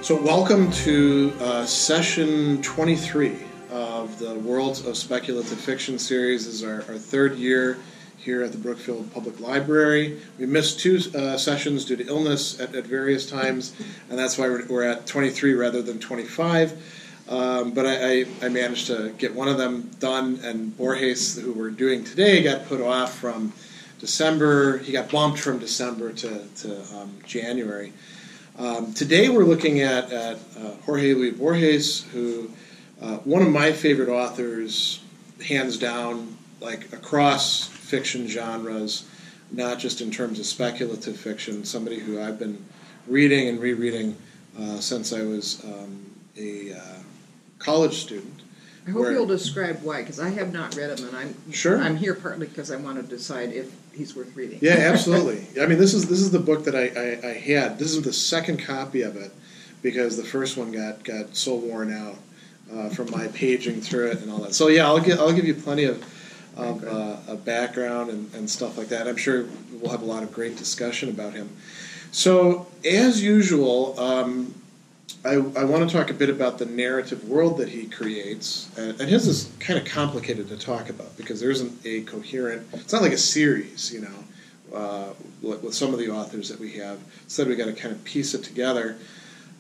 So welcome to session 23 of the Worlds of Speculative Fiction series. This is our third year here at the Brookfield Public Library. We missed two sessions due to illness at various times, and that's why we're at 23 rather than 25. But I managed to get one of them done, and Bohr Hayes, who we're doing today, got put off from December. He got bumped from December to January. Today we're looking at Jorge Luis Borges, who one of my favorite authors, hands down, like across fiction genres, not just in terms of speculative fiction, somebody who I've been reading and rereading since I was a college student. I hope you'll describe why, because I have not read him, and I'm here partly because I want to decide if he's worth reading. Yeah, absolutely. I mean, this is the book that I had. This is the second copy of it because the first one got so worn out from my paging through it and all that. So yeah, I'll give you plenty of a background and stuff like that. I'm sure we'll have a lot of great discussion about him. So as usual, I want to talk a bit about the narrative world that he creates, and his is kind of complicated to talk about because there isn't a coherent. It's not like a series, you know, with some of the authors that we have. Instead, we got to kind of piece it together,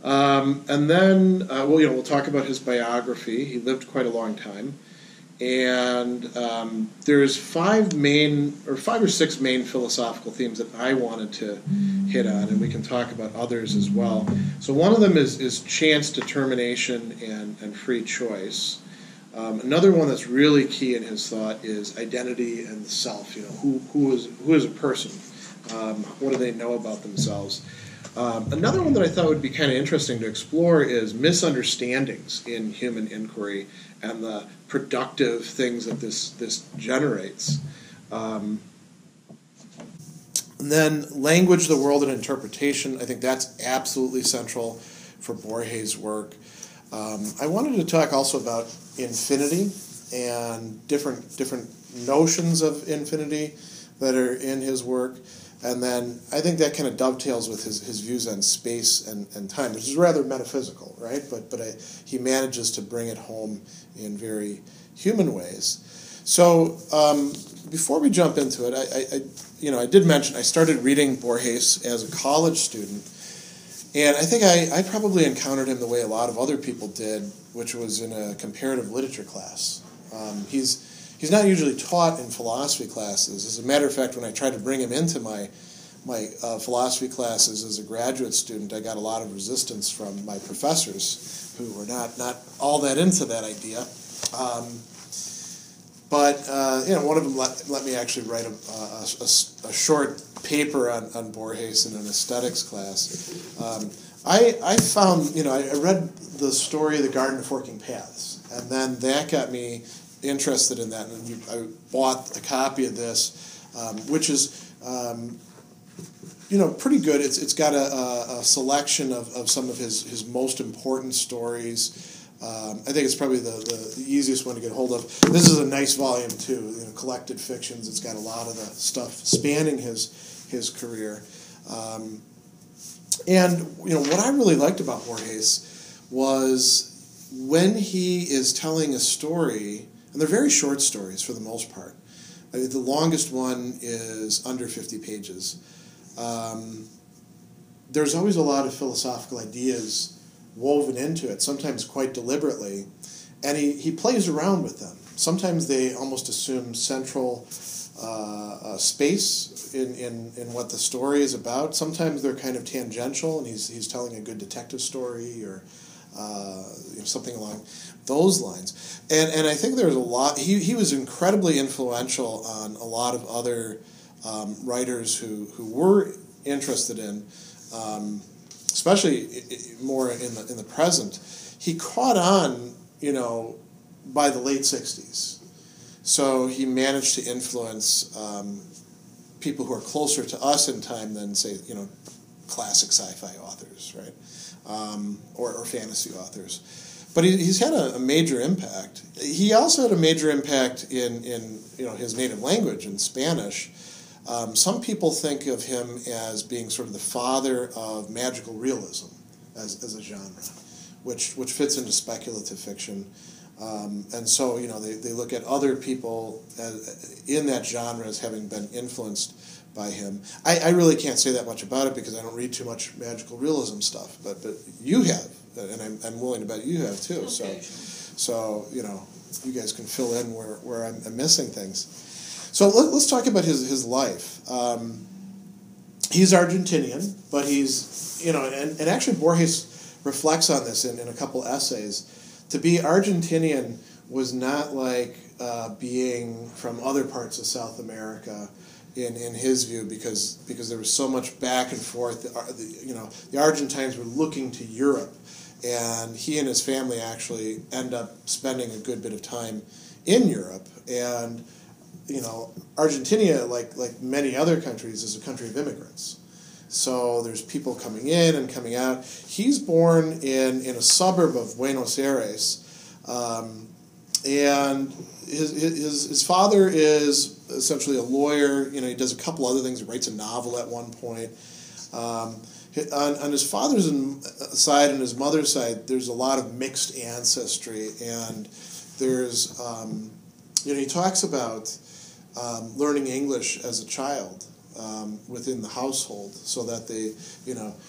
and then we'll talk about his biography. He lived quite a long time, and there's five or six main philosophical themes that I wanted to hit on, and we can talk about others as well. So one of them is chance determination and free choice. Another one that's really key in his thought is identity and the self. You know, who is a person? What do they know about themselves? Another one that I thought would be kind of interesting to explore is misunderstandings in human inquiry and the productive things that this generates. And then language, the world, and interpretation. I think that's absolutely central for Borges' work. I wanted to talk also about infinity and different notions of infinity that are in his work. And then I think that kind of dovetails with his views on space and time, which is rather metaphysical, right? But he manages to bring it home in very human ways. So before we jump into it, I did mention I started reading Borges as a college student, and I think I probably encountered him the way a lot of other people did, which was in a comparative literature class. He's not usually taught in philosophy classes. As a matter of fact, when I tried to bring him into my philosophy classes as a graduate student, I got a lot of resistance from my professors who were not all that into that idea. But one of them let me actually write a short paper on Borges in an aesthetics class. I found, I read the story of the Garden of Forking Paths, and then that got me interested in that, and I bought a copy of this, which is pretty good. It's got a selection of some of his most important stories. I think it's probably the easiest one to get hold of. This is a nice volume too, collected fictions. It's got a lot of the stuff spanning his career. And what I really liked about Borges was when he is telling a story, and they're very short stories for the most part. I mean, the longest one is under 50 pages. There's always a lot of philosophical ideas woven into it, sometimes quite deliberately, and he plays around with them. Sometimes they almost assume central space in what the story is about. Sometimes they're kind of tangential, and he's telling a good detective story or something along those lines. And I think there's a lot. He was incredibly influential on a lot of other writers who were interested in. Especially more in the present, he caught on, by the late 60s. So he managed to influence people who are closer to us in time than, say, classic sci-fi authors, right, or fantasy authors. But he's had a major impact. He also had a major impact in his native language, in Spanish. Some people think of him as being sort of the father of magical realism. as a genre, which fits into speculative fiction. And so, they look at other people in that genre as having been influenced by him. I really can't say that much about it because I don't read too much magical realism stuff, but you have, and I'm willing to bet you have too. Okay. So you guys can fill in where I'm missing things. So let's talk about his life. He's Argentinian, but he's, and actually Borges reflects on this in a couple essays. To be Argentinian was not like being from other parts of South America in his view, because there was so much back and forth. The Argentines were looking to Europe, and he and his family actually end up spending a good bit of time in Europe. And Argentina, like many other countries, is a country of immigrants. So there's people coming in and coming out. He's born in a suburb of Buenos Aires, and his father is essentially a lawyer. He does a couple other things. He writes a novel at one point. On his father's side and his mother's side, there's a lot of mixed ancestry, and there's he talks about learning English as a child. Within the household, so that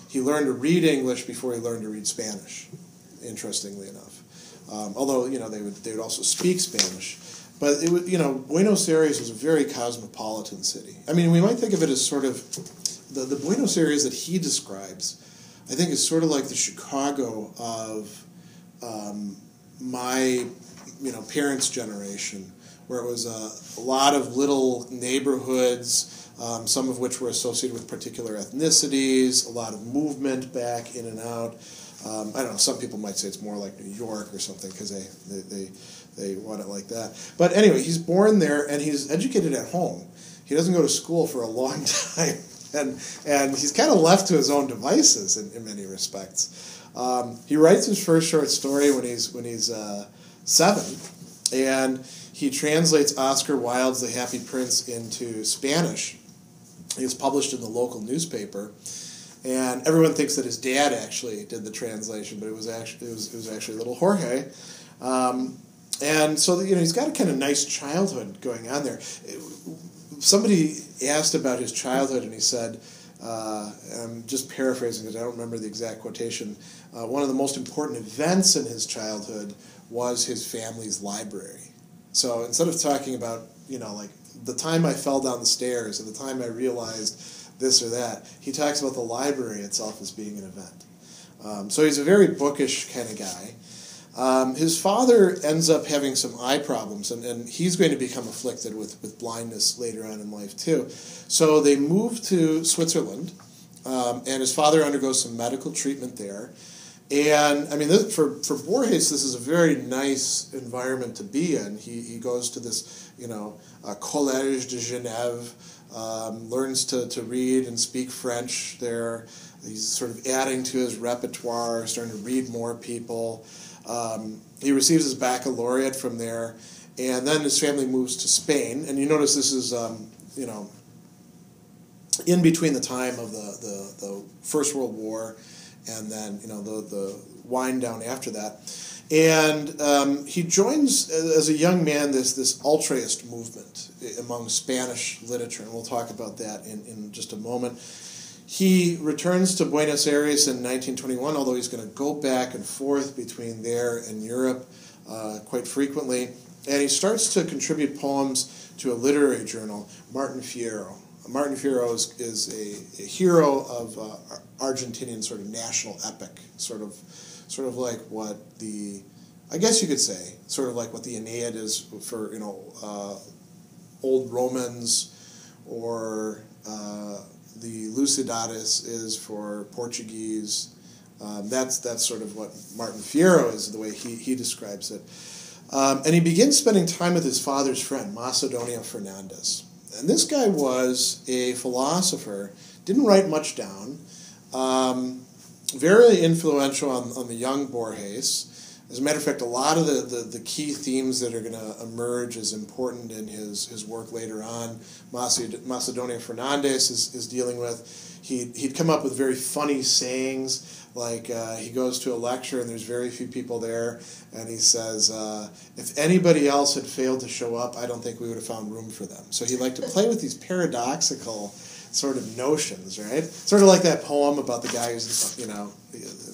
he learned to read English before he learned to read Spanish. Interestingly enough, although they would also speak Spanish, but it would Buenos Aires was a very cosmopolitan city. I mean, we might think of it as sort of the Buenos Aires that he describes. I think is sort of like the Chicago of my parents' generation, where it was a lot of little neighborhoods. Some of which were associated with particular ethnicities, a lot of movement back in and out. I don't know, some people might say it's more like New York or something because they want it like that. But anyway, he's born there and he's educated at home. He doesn't go to school for a long time, and he's kind of left to his own devices in many respects. He writes his first short story when he's 7, and he translates Oscar Wilde's The Happy Prince into Spanish. It was published in the local newspaper, and everyone thinks that his dad actually did the translation, but it was actually little Jorge. And so he's got a kind of nice childhood going on there. Somebody asked about his childhood, and he said, I'm just paraphrasing because I don't remember the exact quotation, one of the most important events in his childhood was his family's library. So instead of talking about, like the time I fell down the stairs or the time I realized this or that, he talks about the library itself as being an event. So he's a very bookish kind of guy. His father ends up having some eye problems, and he's going to become afflicted with blindness later on in life too. So they move to Switzerland, and his father undergoes some medical treatment there. And I mean, for Borges, this is a very nice environment to be in. He goes to this, Collège de Genève, learns to read and speak French there. He's sort of adding to his repertoire, starting to read more people. He receives his baccalaureate from there, and then his family moves to Spain. And you notice this is, in between the time of the First World War and then the wind down after that. And he joins, as a young man, this ultraist movement among Spanish literature, and we'll talk about that in just a moment. He returns to Buenos Aires in 1921, although he's going to go back and forth between there and Europe quite frequently. And he starts to contribute poems to a literary journal, Martin Fierro. Martin Fierro is a hero of Argentinian sort of national epic, sort of like what I guess you could say, sort of like what the Aeneid is for old Romans, or the Lucidades is for Portuguese. That's sort of what Martin Fierro is, the way he describes it. And he begins spending time with his father's friend, Macedonia Fernandez. And this guy was a philosopher, didn't write much down, very influential on the young Borges. As a matter of fact, a lot of the key themes that are going to emerge as important in his work later on, Macedonia Fernandez is dealing with. He'd come up with very funny sayings, like he goes to a lecture and there's very few people there, and he says, if anybody else had failed to show up, I don't think we would have found room for them. So he liked to play with these paradoxical sort of notions, right? Sort of like that poem about the guy who's,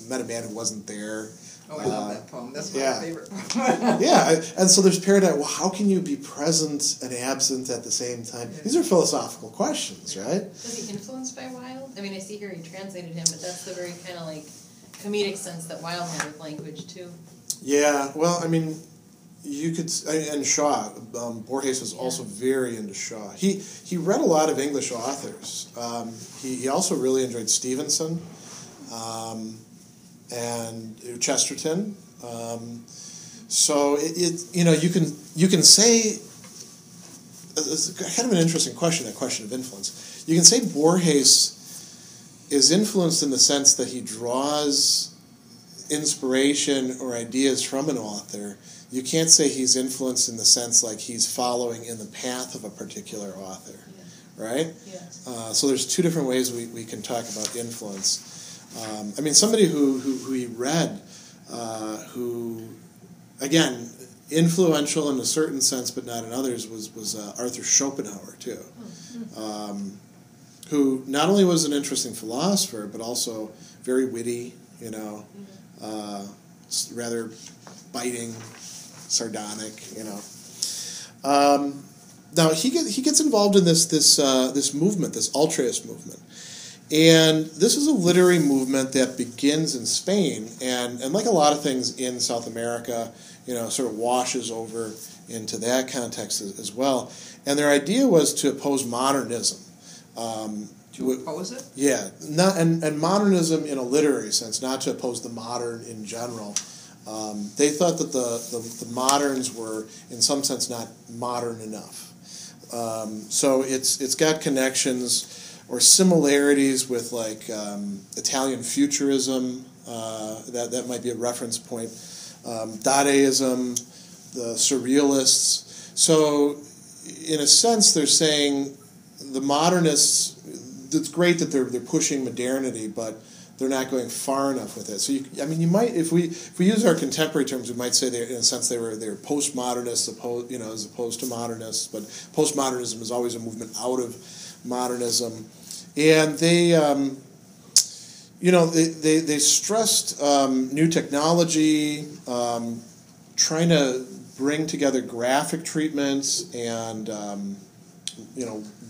met a man who wasn't there. Oh, I love that poem. That's my favorite poem. And so there's paradigm. Well, how can you be present and absent at the same time? Yeah. These are philosophical questions, right? Was he influenced by Wilde? I mean, I see here he translated him, but that's the very kind of like comedic sense that Wilde had with language too. Yeah, well, I mean, you could, and Shaw. Borges was also very into Shaw. He read a lot of English authors. He also really enjoyed Stevenson. And Chesterton, so you can say, it's kind of an interesting question, that question of influence. You can say Borges is influenced in the sense that he draws inspiration or ideas from an author. You can't say he's influenced in the sense like he's following in the path of a particular author, right? Yes. So there's two different ways we can talk about influence. Somebody who he read, who, again, influential in a certain sense but not in others, was Arthur Schopenhauer, too, who not only was an interesting philosopher but also very witty, rather biting, sardonic, Now, he gets involved in this movement, this altruist movement. And this is a literary movement that begins in Spain, and like a lot of things in South America, sort of washes over into that context as well. And their idea was to oppose modernism. To oppose it? Yeah, and modernism in a literary sense, not to oppose the modern in general. They thought that the moderns were, in some sense, not modern enough. So it's got connections or similarities with like Italian futurism, that might be a reference point, Dadaism, the Surrealists. So in a sense they're saying the modernists, it's great that they're pushing modernity, but they're not going far enough with it. So you might, if we use our contemporary terms, we might say they in a sense they were postmodernists, as opposed to modernists. But postmodernism is always a movement out of modernism, and they stressed new technology, trying to bring together graphic treatments and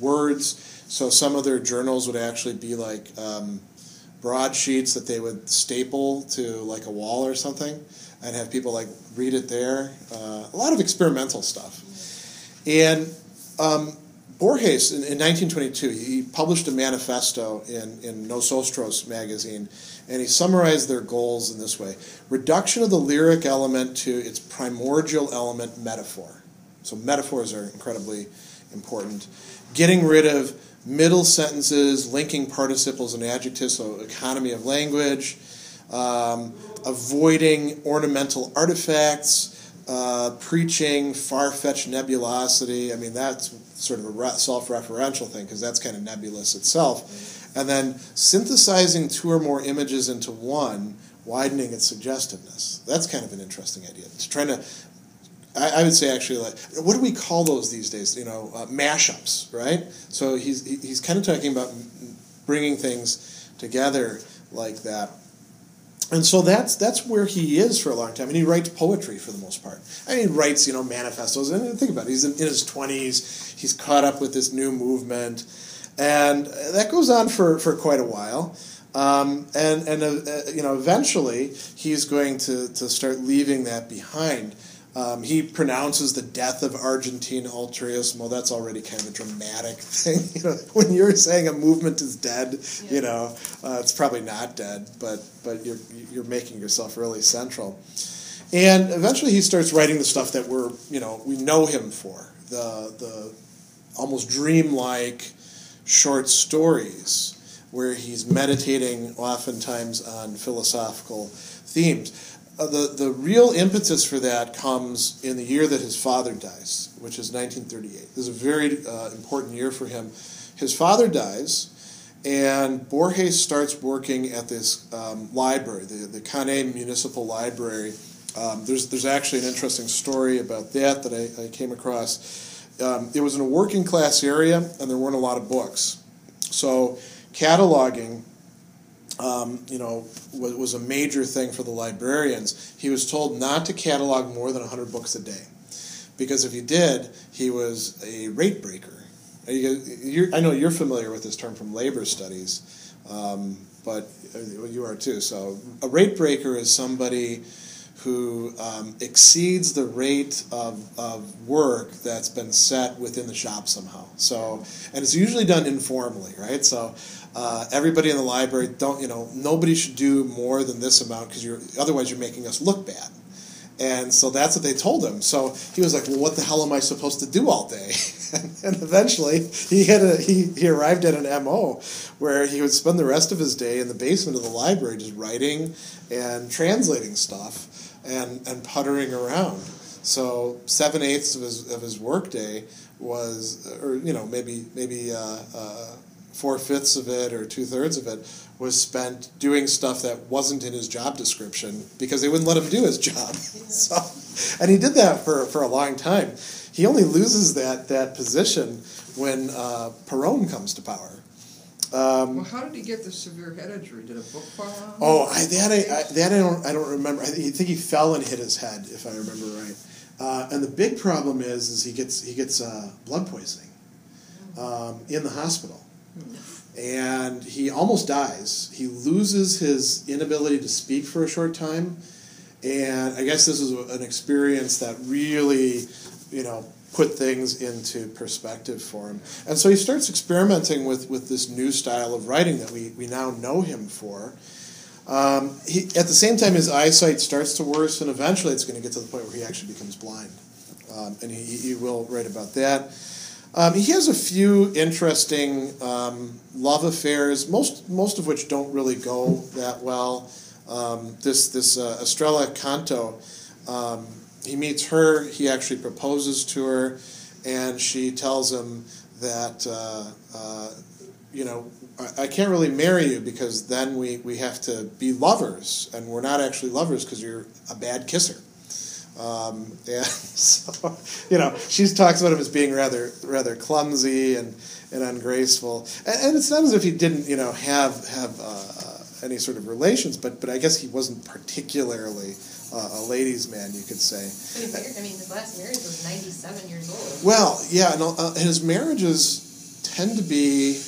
words. So some of their journals would actually be like broadsheets that they would staple to like a wall or something, and have people like read it there. A lot of experimental stuff. And Borges, in 1922, he published a manifesto in Nosotros magazine, and he summarized their goals in this way: reduction of the lyric element to its primordial element, metaphor. So metaphors are incredibly important. Getting rid of middle sentences, linking participles and adjectives, so economy of language, avoiding ornamental artifacts, preaching far-fetched nebulosity. I mean, that's sort of a self-referential thing, because that's kind of nebulous itself. And then synthesizing two or more images into one, widening its suggestiveness. That's kind of an interesting idea. It's trying to, I would say actually, like, what do we call those these days? Mashups, right? So he's kind of talking about bringing things together like that. And so that's where he is for a long time. And he writes poetry for the most part. I mean, he writes, manifestos. And think about it. He's in his 20s. He's caught up with this new movement. And that goes on for quite a while. Eventually he's going to start leaving that behind. He pronounces the death of Argentine altruism. That's already kind of a dramatic thing. When you're saying a movement is dead, it's probably not dead, but you're making yourself really central. And eventually he starts writing the stuff that we know him for, the almost dreamlike short stories where he's meditating oftentimes on philosophical themes. the real impetus for that comes in the year that his father dies, which is 1938. This is a very important year for him. His father dies, and Bohr Hayes starts working at this library, the Cannes Municipal Library. There's actually an interesting story about that I came across. It was in a working class area, and there weren't a lot of books. So cataloging was a major thing for the librarians. He was told not to catalog more than 100 books a day, because if he did, he was a rate breaker. I know you're familiar with this term from labor studies, but you are too. So a rate breaker is somebody who exceeds the rate of work that's been set within the shop somehow. So, and it's usually done informally, right? So everybody in the library nobody should do more than this amount, because otherwise you're making us look bad. And so that's what they told him. So he was like, well, what the hell am I supposed to do all day? And eventually he arrived at an MO where he would spend the rest of his day in the basement of the library just writing and translating stuff and puttering around. So 7/8 of his workday was, or maybe 4/5 of it or 2/3 of it was spent doing stuff that wasn't in his job description, because they wouldn't let him do his job. So, and he did that for a long time. He only loses that position when Perón comes to power. Well, how did he get the severe head injury? Did a book fall on him? Oh, I don't remember. I think he fell and hit his head, if I remember right. And the big problem is he gets blood poisoning in the hospital. And he almost dies. He loses his inability to speak for a short time, and I guess this is an experience that really, put things into perspective for him. And so he starts experimenting with this new style of writing that we now know him for. At the same time, his eyesight starts to worsen. Eventually, it's going to get to the point where he actually becomes blind, and he will write about that. He has a few interesting love affairs, most of which don't really go that well. This Estrella Canto, he meets her, he actually proposes to her, and she tells him that, I can't really marry you, because then we have to be lovers, and we're not actually lovers because you're a bad kisser. And so, she talks about him as being rather clumsy and ungraceful, and it's not as if he didn't, have any sort of relations, but I guess he wasn't particularly a ladies' man, you could say. His last marriage was 97 years old. Well, yeah, and his marriages tend to be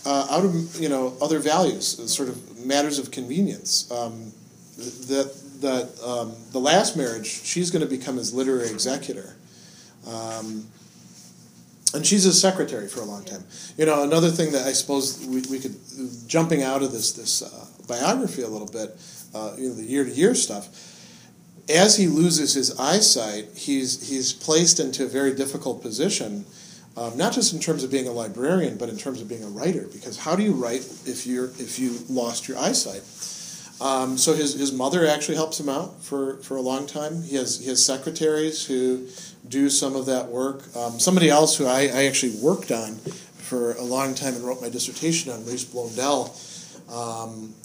out of other values, sort of matters of convenience. The last marriage, she's going to become his literary executor. And she's his secretary for a long time. Another thing that I suppose we could, jumping out of this biography a little bit, the year-to-year stuff, as he loses his eyesight, he's placed into a very difficult position, not just in terms of being a librarian, but in terms of being a writer, because how do you write if you lost your eyesight? So his mother actually helps him out for a long time. He has secretaries who do some of that work. Somebody else who I actually worked on for a long time and wrote my dissertation on, Maurice Blondel,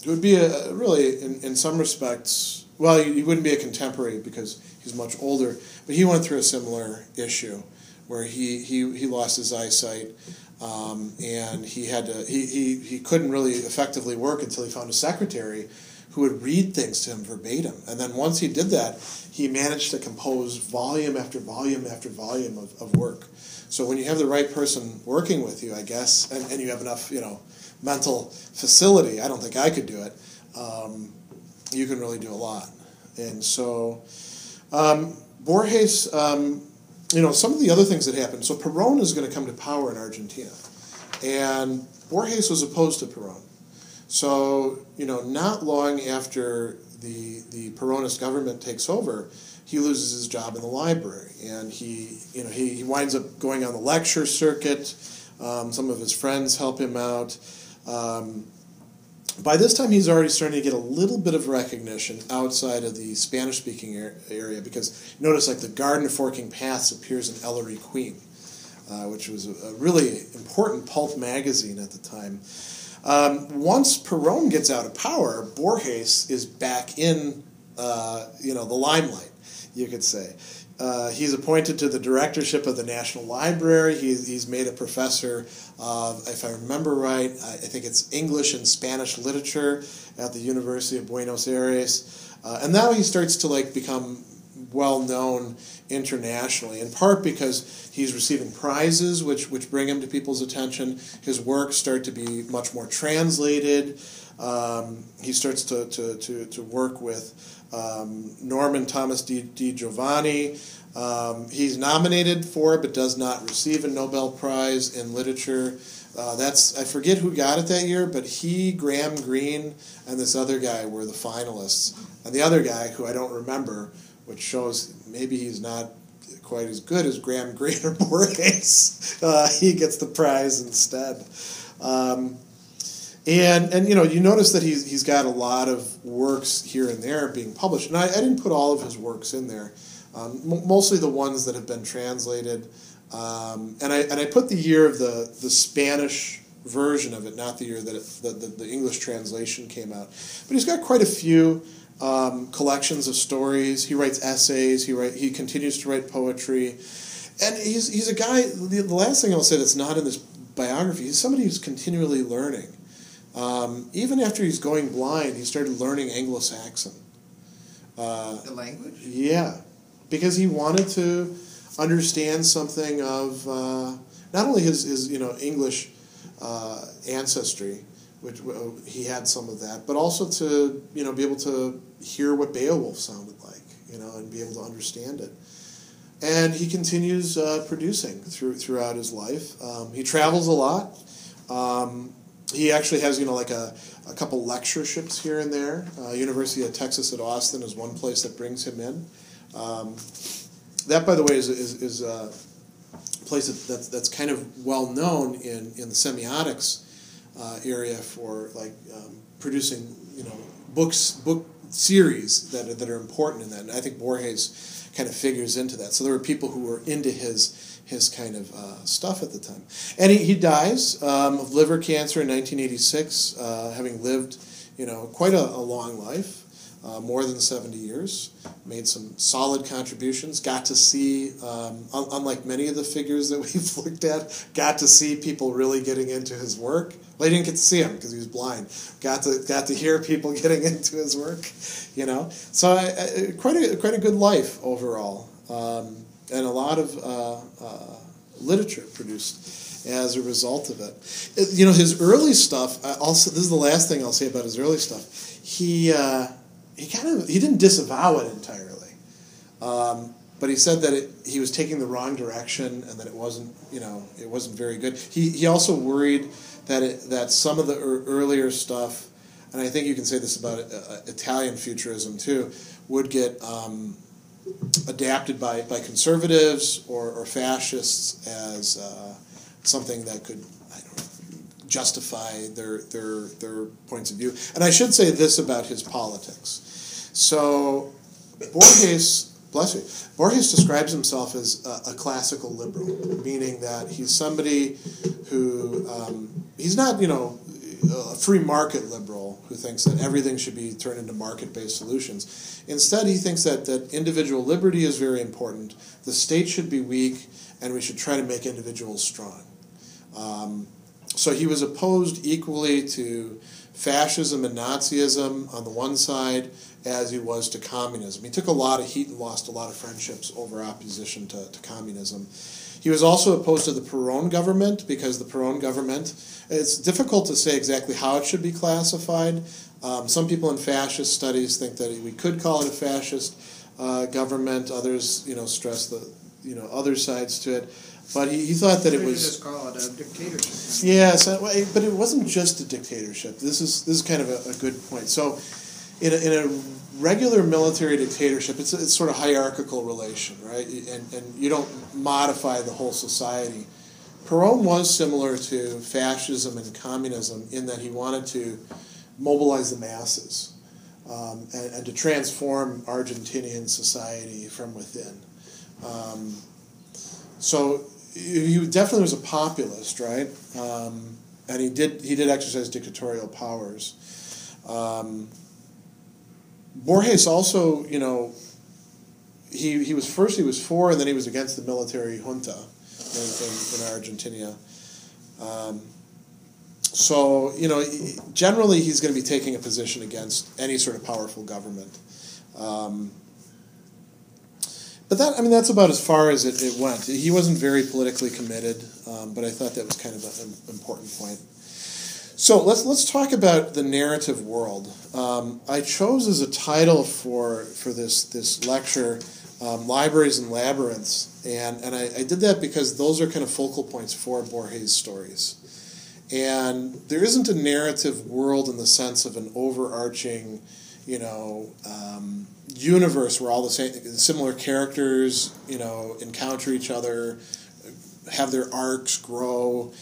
it would be really, in some respects, well, he wouldn't be a contemporary because he's much older, but he went through a similar issue where he lost his eyesight. And he couldn't really effectively work until he found a secretary who would read things to him verbatim. And then once he did that, he managed to compose volume after volume after volume of work. So when you have the right person working with you, I guess, and you have enough, mental facility, I don't think I could do it, you can really do a lot. And so Bohr Hayes, some of the other things that happened. So Perón is going to come to power in Argentina. And Bohr Hayes was opposed to Perón. So, not long after the Peronist government takes over, he loses his job in the library. And he winds up going on the lecture circuit. Some of his friends help him out. by this time, he's already starting to get a little bit of recognition outside of the Spanish-speaking area, because notice, like, the Garden of Forking Paths appears in Ellery Queen, which was a really important pulp magazine at the time. Once Perón gets out of power, Borges is back in, the limelight, you could say. He's appointed to the directorship of the National Library. He's made a professor of, if I remember right, I think it's English and Spanish literature at the University of Buenos Aires. And now he starts to become well known internationally, in part because he's receiving prizes which bring him to people's attention. His works start to be much more translated. He starts to work with Norman Thomas Di Giovanni. He's nominated for it but does not receive a Nobel Prize in literature. I forget who got it that year, but he, Graham Greene, and this other guy were the finalists. And the other guy, who I don't remember, which shows maybe he's not quite as good as Graham Greene or Borges, he gets the prize instead. And you notice that he's got a lot of works here and there being published. And I didn't put all of his works in there, mostly the ones that have been translated. And I put the year of the Spanish version of it, not the year that the English translation came out. But he's got quite a few collections of stories. He writes essays. He continues to write poetry. And he's a guy, the last thing I'll say that's not in this biography, he's somebody who's continually learning. Even after he's going blind, he started learning Anglo-Saxon. The language? Yeah, because he wanted to understand something of not only his English ancestry, which he had some of that, but also to be able to hear what Beowulf sounded like, and be able to understand it. And he continues producing throughout his life. He travels a lot. He actually has, a couple lectureships here and there. University of Texas at Austin is one place that brings him in. That, by the way, is a place that's kind of well known in the semiotics area for producing book series that are important in that. And I think Borges kind of figures into that. So there were people who were into his kind of stuff at the time. And he dies of liver cancer in 1986, having lived, quite a long life, more than 70 years, made some solid contributions, got to see, unlike many of the figures that we've looked at, got to see people really getting into his work. Well, he didn't get to see him because he was blind. Got to hear people getting into his work, So quite a good life overall. And a lot of literature produced as a result of it. His early stuff. Also, this is the last thing I'll say about his early stuff. He didn't disavow it entirely, but he said that he was taking the wrong direction and that it wasn't very good. He also worried that some of the earlier stuff, and I think you can say this about Italian futurism too, would get adapted by conservatives or fascists as something that could justify their points of view. And I should say this about his politics. So Borges describes himself as a classical liberal, meaning that he's somebody who he's not a free market liberal who thinks that everything should be turned into market-based solutions. Instead, he thinks that individual liberty is very important, the state should be weak, and we should try to make individuals strong. So he was opposed equally to fascism and Nazism on the one side as he was to communism. He took a lot of heat and lost a lot of friendships over opposition to communism. He was also opposed to the Perón government because the Perón government, it's difficult to say exactly how it should be classified. Some people in fascist studies think that we could call it a fascist government. Others, stress the other sides to it. But he thought that it was. Just call it a dictatorship. Yes, but it wasn't just a dictatorship. This is kind of a good point. So, in a regular military dictatorship, it's sort of hierarchical relation, right? And you don't modify the whole society. Perón was similar to fascism and communism in that he wanted to mobilize the masses and to transform Argentinian society from within. So he definitely was a populist, right? And he did exercise dictatorial powers. Borges also, he was for, and then he was against the military junta in Argentina. So, generally he's going to be taking a position against any sort of powerful government. But that's about as far as it went. He wasn't very politically committed, but I thought that was kind of an important point. So let's talk about the narrative world. I chose as a title for this lecture, Libraries and Labyrinths, and I did that because those are kind of focal points for Borges' stories. And there isn't a narrative world in the sense of an overarching, universe where all the similar characters, encounter each other, have their arcs grow.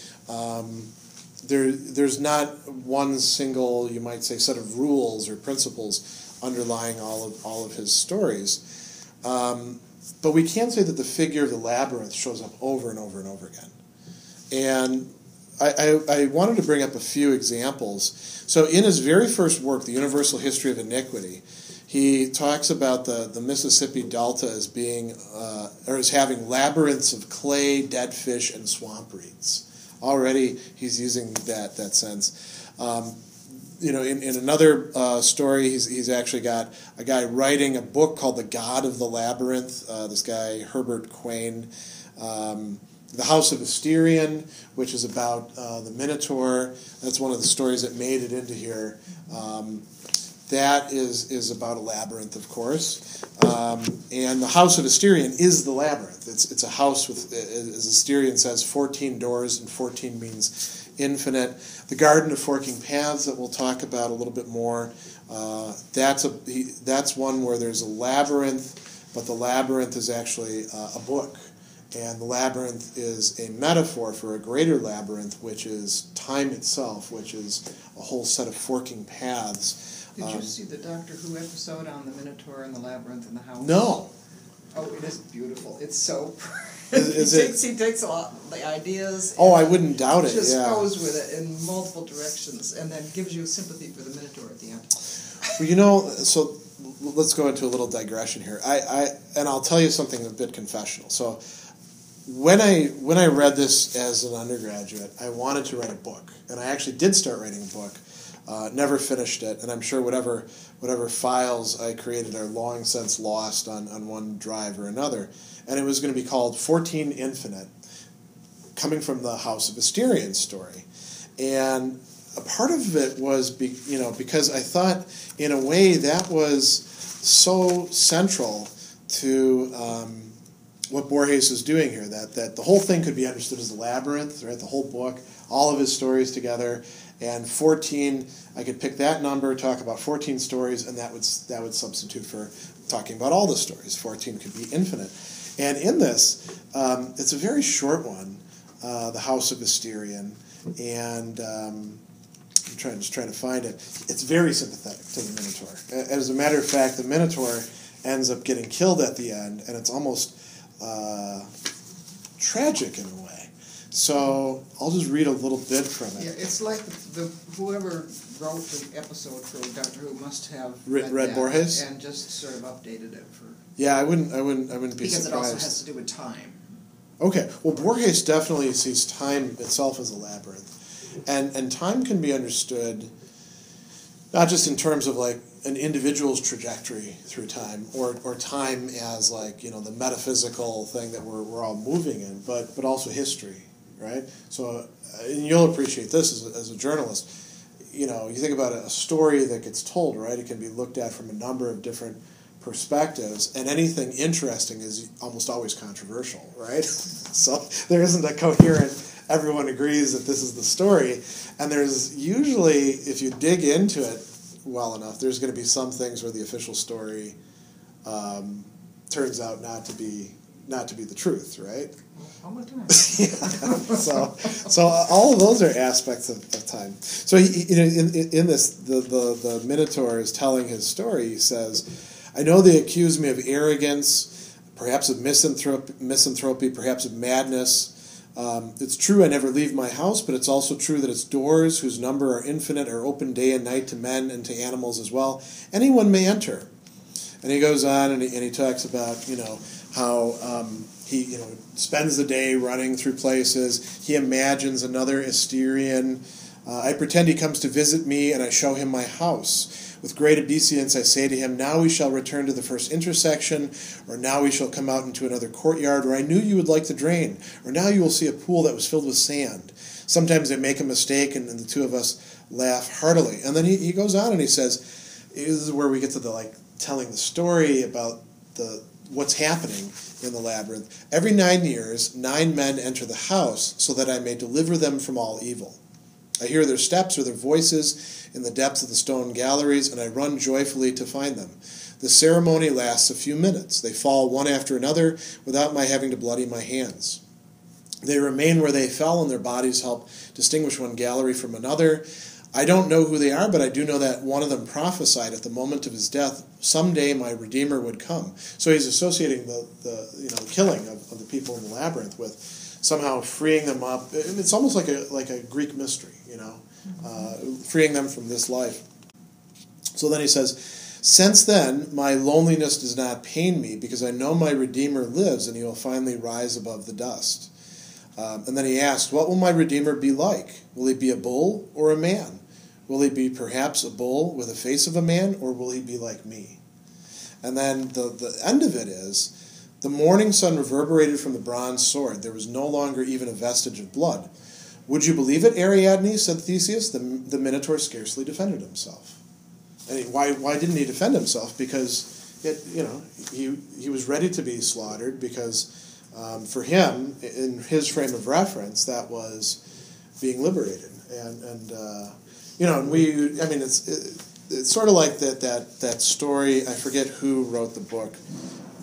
There's not one single, you might say, set of rules or principles underlying all of his stories. But we can say that the figure of the labyrinth shows up over and over and over again. And I wanted to bring up a few examples. So in his very first work, The Universal History of Iniquity, he talks about the Mississippi Delta as being, or as having labyrinths of clay, dead fish, and swamp reeds. Already he's using that sense. In another story, he's actually got a guy writing a book called The God of the Labyrinth, this guy, Herbert Quain. The House of Asterion, which is about the Minotaur. That's one of the stories that made it into here. That is about a labyrinth, of course. And the House of Asterion is the labyrinth. It's a house with, as Asterion says, 14 doors, and 14 means infinite. The Garden of Forking Paths that we'll talk about a little bit more. That's one where there's a labyrinth, but the labyrinth is actually a book. And the labyrinth is a metaphor for a greater labyrinth, which is time itself, which is a whole set of forking paths. Did you see the Doctor Who episode on the Minotaur and the labyrinth in the house? No. Oh, it is beautiful. It's so he takes a lot of the ideas. Oh, I wouldn't doubt it. Just yeah. goes with it in multiple directions, and then gives you sympathy for the Minotaur at the end. Well, so let's go into a little digression here. And I'll tell you something a bit confessional. So when I read this as an undergraduate, I wanted to write a book, and I actually did start writing a book. Never finished it, and I'm sure whatever files I created are long since lost on one drive or another. And it was going to be called 14 Infinite, coming from the House of Asterion story. And a part of it was because I thought in a way that was so central to what Borges is doing here, that the whole thing could be understood as a labyrinth, right? The whole book, all of his stories together. And 14, I could pick that number, talk about 14 stories, and that would substitute for talking about all the stories. 14 could be infinite. And in this, it's a very short one, The House of Asterion, and I'm just trying to find it. It's very sympathetic to the Minotaur. As a matter of fact, the Minotaur ends up getting killed at the end, and it's almost tragic in a way. So I'll just read a little bit from it. Yeah, it's like whoever wrote the episode for Doctor Who must have read Borges and just sort of updated it for. Yeah, I wouldn't be surprised. Because it also has to do with time. Okay, well, Borges definitely sees time itself as a labyrinth, and time can be understood not just in terms of like an individual's trajectory through time, or time as like the metaphysical thing that we're all moving in, but also history. Right, so and you'll appreciate this as a journalist. You think about a story that gets told, right? It can be looked at from a number of different perspectives, and anything interesting is almost always controversial, right? So there isn't a coherent. Everyone agrees that this is the story, and there's usually, if you dig into it well enough, there's going to be some things where the official story turns out not to be not to be the truth, right? How much time? So all of those are aspects of time. So in this, the Minotaur is telling his story. He says, "I know they accuse me of arrogance, perhaps of misanthropy, perhaps of madness. It's true I never leave my house, but it's also true that its doors, whose number are infinite, are open day and night to men and to animals as well. Anyone may enter." And he goes on and he talks about, how he spends the day running through places. He imagines another Asterian. "I pretend he comes to visit me, and I show him my house. With great obeisance I say to him, 'Now we shall return to the first intersection,' or 'Now we shall come out into another courtyard,' or 'I knew you would like to drain,' or 'Now you will see a pool that was filled with sand.' Sometimes I make a mistake, and the two of us laugh heartily." And then he goes on and he says, this is where we get to the telling the story about what's happening in the labyrinth. "Every 9 years, 9 men enter the house, so that I may deliver them from all evil. I hear their steps or their voices in the depths of the stone galleries, and I run joyfully to find them. The ceremony lasts a few minutes. They fall one after another without my having to bloody my hands. They remain where they fell, and their bodies help distinguish one gallery from another. I don't know who they are, but I do know that one of them prophesied at the moment of his death, someday my Redeemer would come." So he's associating the killing of the people in the labyrinth with somehow freeing them up. It's almost like a Greek mystery, freeing them from this life. So then he says, "Since then, my loneliness does not pain me, because I know my Redeemer lives, and he will finally rise above the dust." And then he asks, "What will my Redeemer be like? Will he be a bull or a man? Will he be perhaps a bull with the face of a man, or will he be like me?" And then the end of it is, "The morning sun reverberated from the bronze sword. There was no longer even a vestige of blood. Would you believe it, Ariadne?" said Theseus. The Minotaur scarcely defended himself. And why didn't he defend himself? Because he was ready to be slaughtered, because for him, in his frame of reference, that was being liberated. It's sort of like that story. I forget who wrote the book.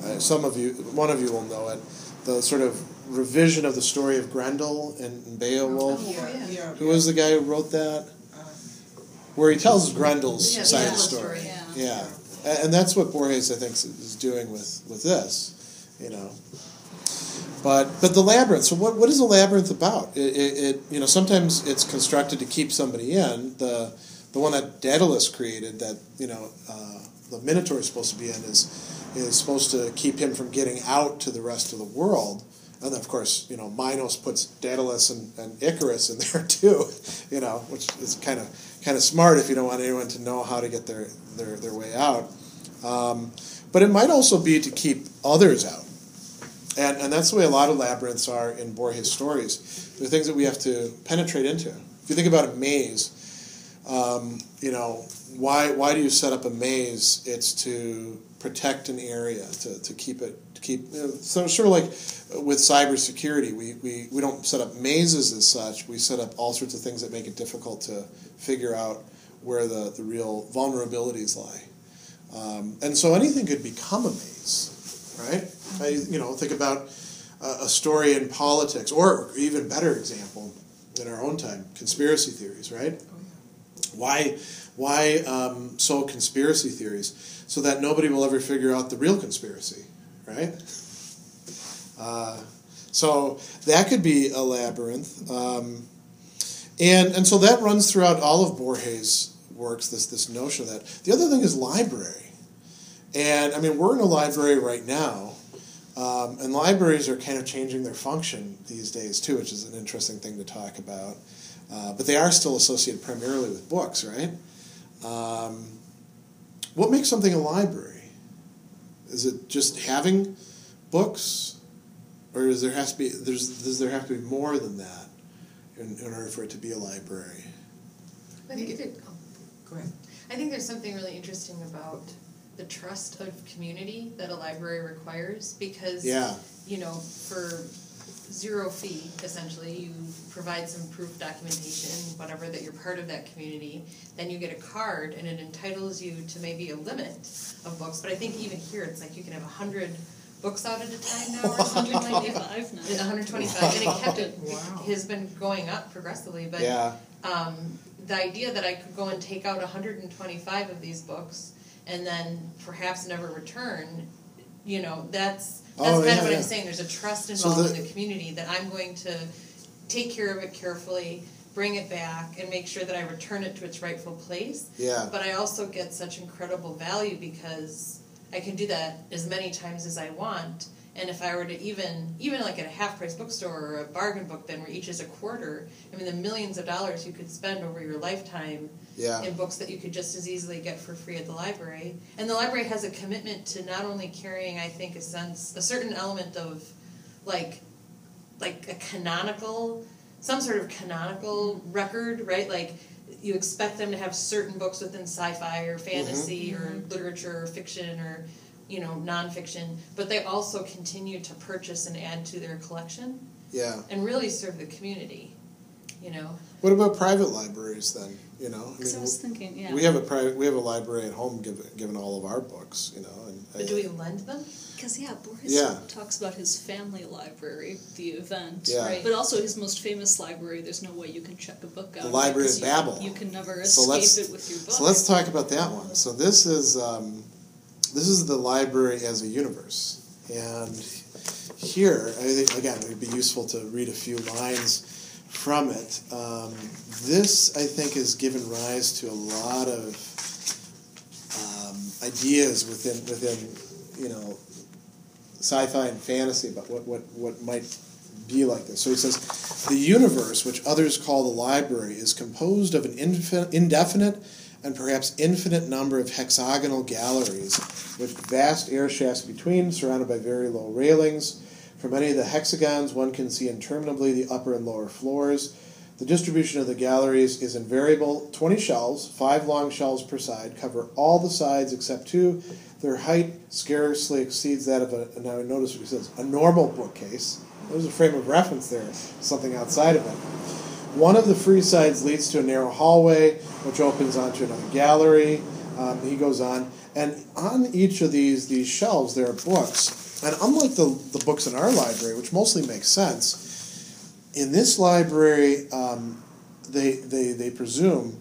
One of you will know it. The sort of revision of the story of Grendel and Beowulf. Yeah. Who was the guy who wrote that? Where he tells Grendel's side of the story. Yeah. And that's what Borges, I think, is doing with this. But the labyrinth. So what is a labyrinth about? It sometimes it's constructed to keep somebody in. The one that Daedalus created, that the Minotaur is supposed to be in, is supposed to keep him from getting out to the rest of the world. And then, of course, Minos puts Daedalus and Icarus in there too. Which is kind of smart if you don't want anyone to know how to get their way out. But it might also be to keep others out. And that's the way a lot of labyrinths are in Borges' stories. They're things that we have to penetrate into. If you think about a maze, why do you set up a maze? It's to protect an area, to keep it. So sort of like with cybersecurity, we don't set up mazes as such. We set up all sorts of things that make it difficult to figure out where the real vulnerabilities lie. And so anything could become a maze, right? Think about a story in politics, or even better example in our own time, conspiracy theories, right? Why so conspiracy theories? So that nobody will ever figure out the real conspiracy, right? So that could be a labyrinth. And so that runs throughout all of Borges' works, this notion that the other thing is library. And we're in a library right now. And libraries are kind of changing their function these days too, which is an interesting thing to talk about. But they are still associated primarily with books, right? What makes something a library? Is it just having books, or does there have to be more than that in order for it to be a library? Go ahead. I think there's something really interesting about the trust of community that a library requires, because for zero fee, essentially, you provide some proof documentation, whatever, that you're part of that community. Then you get a card, and it entitles you to maybe a limit of books. But I think even here, it's like you can have 100 books out at a time now, or something like that. 125 now. 125, and it kept it. Wow. It has been going up progressively, but the idea that I could go and take out 125 of these books and then perhaps never return, that's kind of what I'm saying. There's a trust involved in the community that I'm going to take care of it carefully, bring it back, and make sure that I return it to its rightful place. Yeah. But I also get such incredible value because I can do that as many times as I want. And if I were to even like at a half-price bookstore or a bargain book bin where each is a quarter, I mean, the millions of dollars you could spend over your lifetime in books that you could just as easily get for free at the library. And the library has a commitment to not only carrying, I think, a certain element of like a canonical, some sort of canonical record, right? Like you expect them to have certain books within sci-fi or fantasy or literature or fiction or nonfiction, but they also continue to purchase and add to their collection. Yeah. And really serve the community. What about private libraries then? Because I was thinking, we have a library at home given all of our books, But do we lend them? Because Borges talks about his family library, the event, right? But also his most famous library. There's no way you can check a book out. The Library of Babel. You can never escape it with your book. So let's talk about that one. So this is the library as a universe, and here, I think again it would be useful to read a few lines from it. This, I think, has given rise to a lot of ideas within sci-fi and fantasy about what might be like this. So he says, the universe, which others call the library, is composed of an indefinite and perhaps infinite number of hexagonal galleries with vast air shafts between, surrounded by very low railings. From any of the hexagons, one can see interminably the upper and lower floors. The distribution of the galleries is invariable. 20 shelves, 5 long shelves per side, cover all the sides except 2. Their height scarcely exceeds that of now notice what he says, a normal bookcase. There's a frame of reference there, something outside of it. One of the free sides leads to a narrow hallway, which opens onto another gallery. He goes on. And on each of these shelves, there are books. And unlike the books in our library, which mostly make sense, in this library, they presume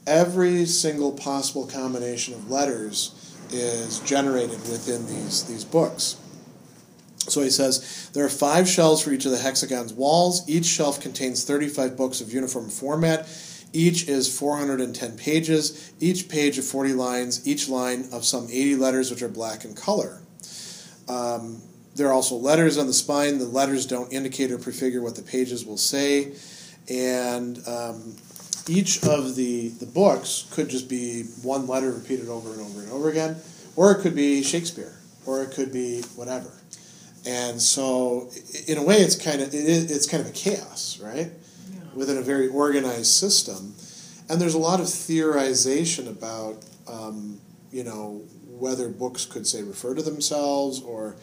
every single possible combination of letters is generated within these books. So he says, there are 5 shelves for each of the hexagon's walls. Each shelf contains 35 books of uniform format. Each is 410 pages, each page of 40 lines, each line of some 80 letters, which are black in color. There are also letters on the spine. The letters don't indicate or prefigure what the pages will say. And each of the books could just be one letter repeated over and over and over again, or it could be Shakespeare, or it could be whatever. And so, in a way, it's kind of a chaos, right? Yeah. Within a very organized system, and there's a lot of theorization about, whether books could say refer to themselves, or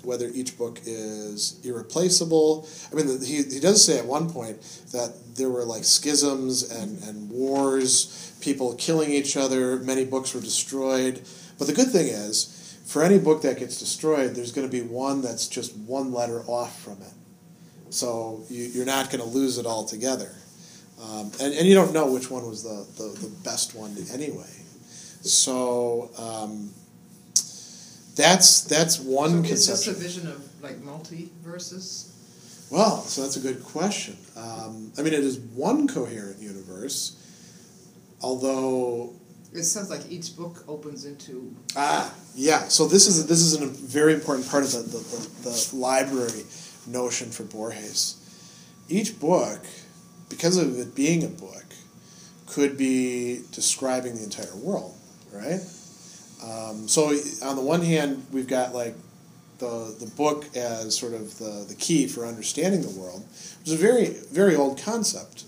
whether each book is irreplaceable. I mean, he does say at one point that there were like schisms and wars, people killing each other. Many books were destroyed, but the good thing is, for any book that gets destroyed, there's going to be one that's just one letter off from it. So you're not going to lose it altogether. And you don't know which one was the best one anyway. So that's one conception. Is this a vision of like multiverses? Well, so that's a good question. It is one coherent universe, although... It sounds like each book opens into... Yeah. So this is a very important part of the library notion for Borges. Each book, because of it being a book, could be describing the entire world, right? So on the one hand, we've got like the book as sort of the key for understanding the world, which is a very, very old concept.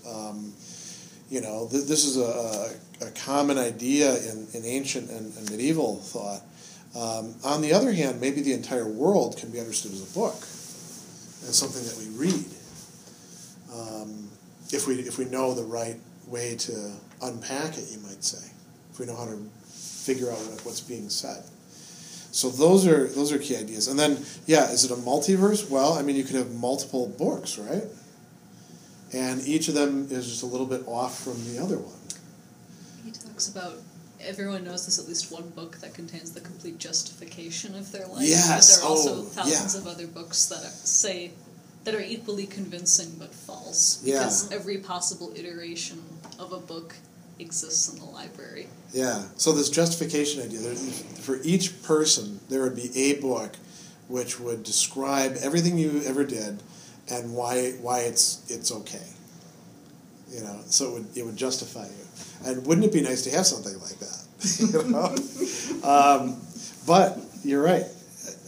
This is a common idea in ancient and medieval thought. On the other hand, maybe the entire world can be understood as a book, as something that we read, if we know the right way to unpack it, you might say, if we know how to figure out what's being said. So those are key ideas. And then, is it a multiverse? Well, I mean, you could have multiple books, right? And each of them is just a little bit off from the other one. He talks about everyone knows there's at least one book that contains the complete justification of their life. Yes. But there are also thousands of other books that are equally convincing but false. Because every possible iteration of a book exists in the library. Yeah. So this justification idea, for each person, there would be a book which would describe everything you ever did and why it's okay. You know, so it would justify you. And wouldn't it be nice to have something like that? You know? But you're right.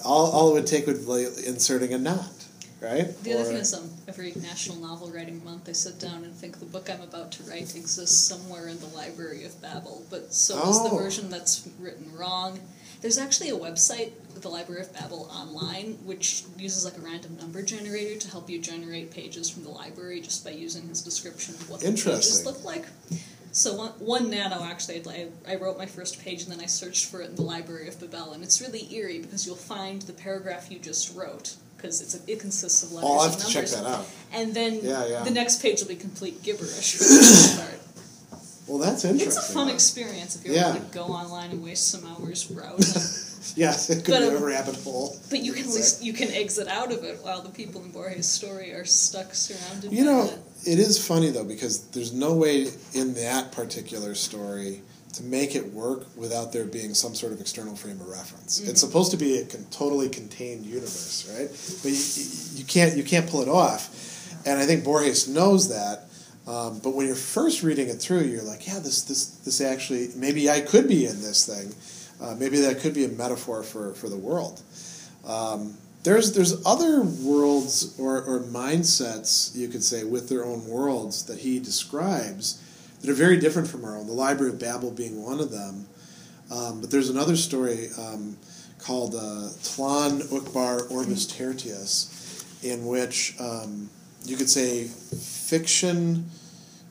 All it would take would be inserting a knot, right? The other thing is every National Novel Writing Month I sit down and think the book I'm about to write exists somewhere in the Library of Babel, but so is the version that's written wrong. There's actually a website with the Library of Babel online which uses like a random number generator to help you generate pages from the library just by using his description of what the pages look like. So one nano, actually, I wrote my first page and then I searched for it in the Library of Babel, and it's really eerie because you'll find the paragraph you just wrote, because it consists of letters and numbers. I'll have to check that out. And then the next page will be complete gibberish. Well, that's interesting. It's a fun experience if you're able to go online and waste some hours browsing. Yes, it could be a rabbit hole. But you can exit out of it while the people in Borges' story are stuck surrounded by it. It is funny, though, because there's no way in that particular story to make it work without there being some sort of external frame of reference. Mm-hmm. It's supposed to be a totally contained universe, right? But you can't pull it off. And I think Borges knows that. But when you're first reading it through, you're like, this actually, maybe I could be in this thing. Maybe that could be a metaphor for the world. There's other worlds or mindsets, you could say, with their own worlds that he describes that are very different from our own, the Library of Babel being one of them. But there's another story called Tlan Ukbar Orbis Tertius, in which you could say fiction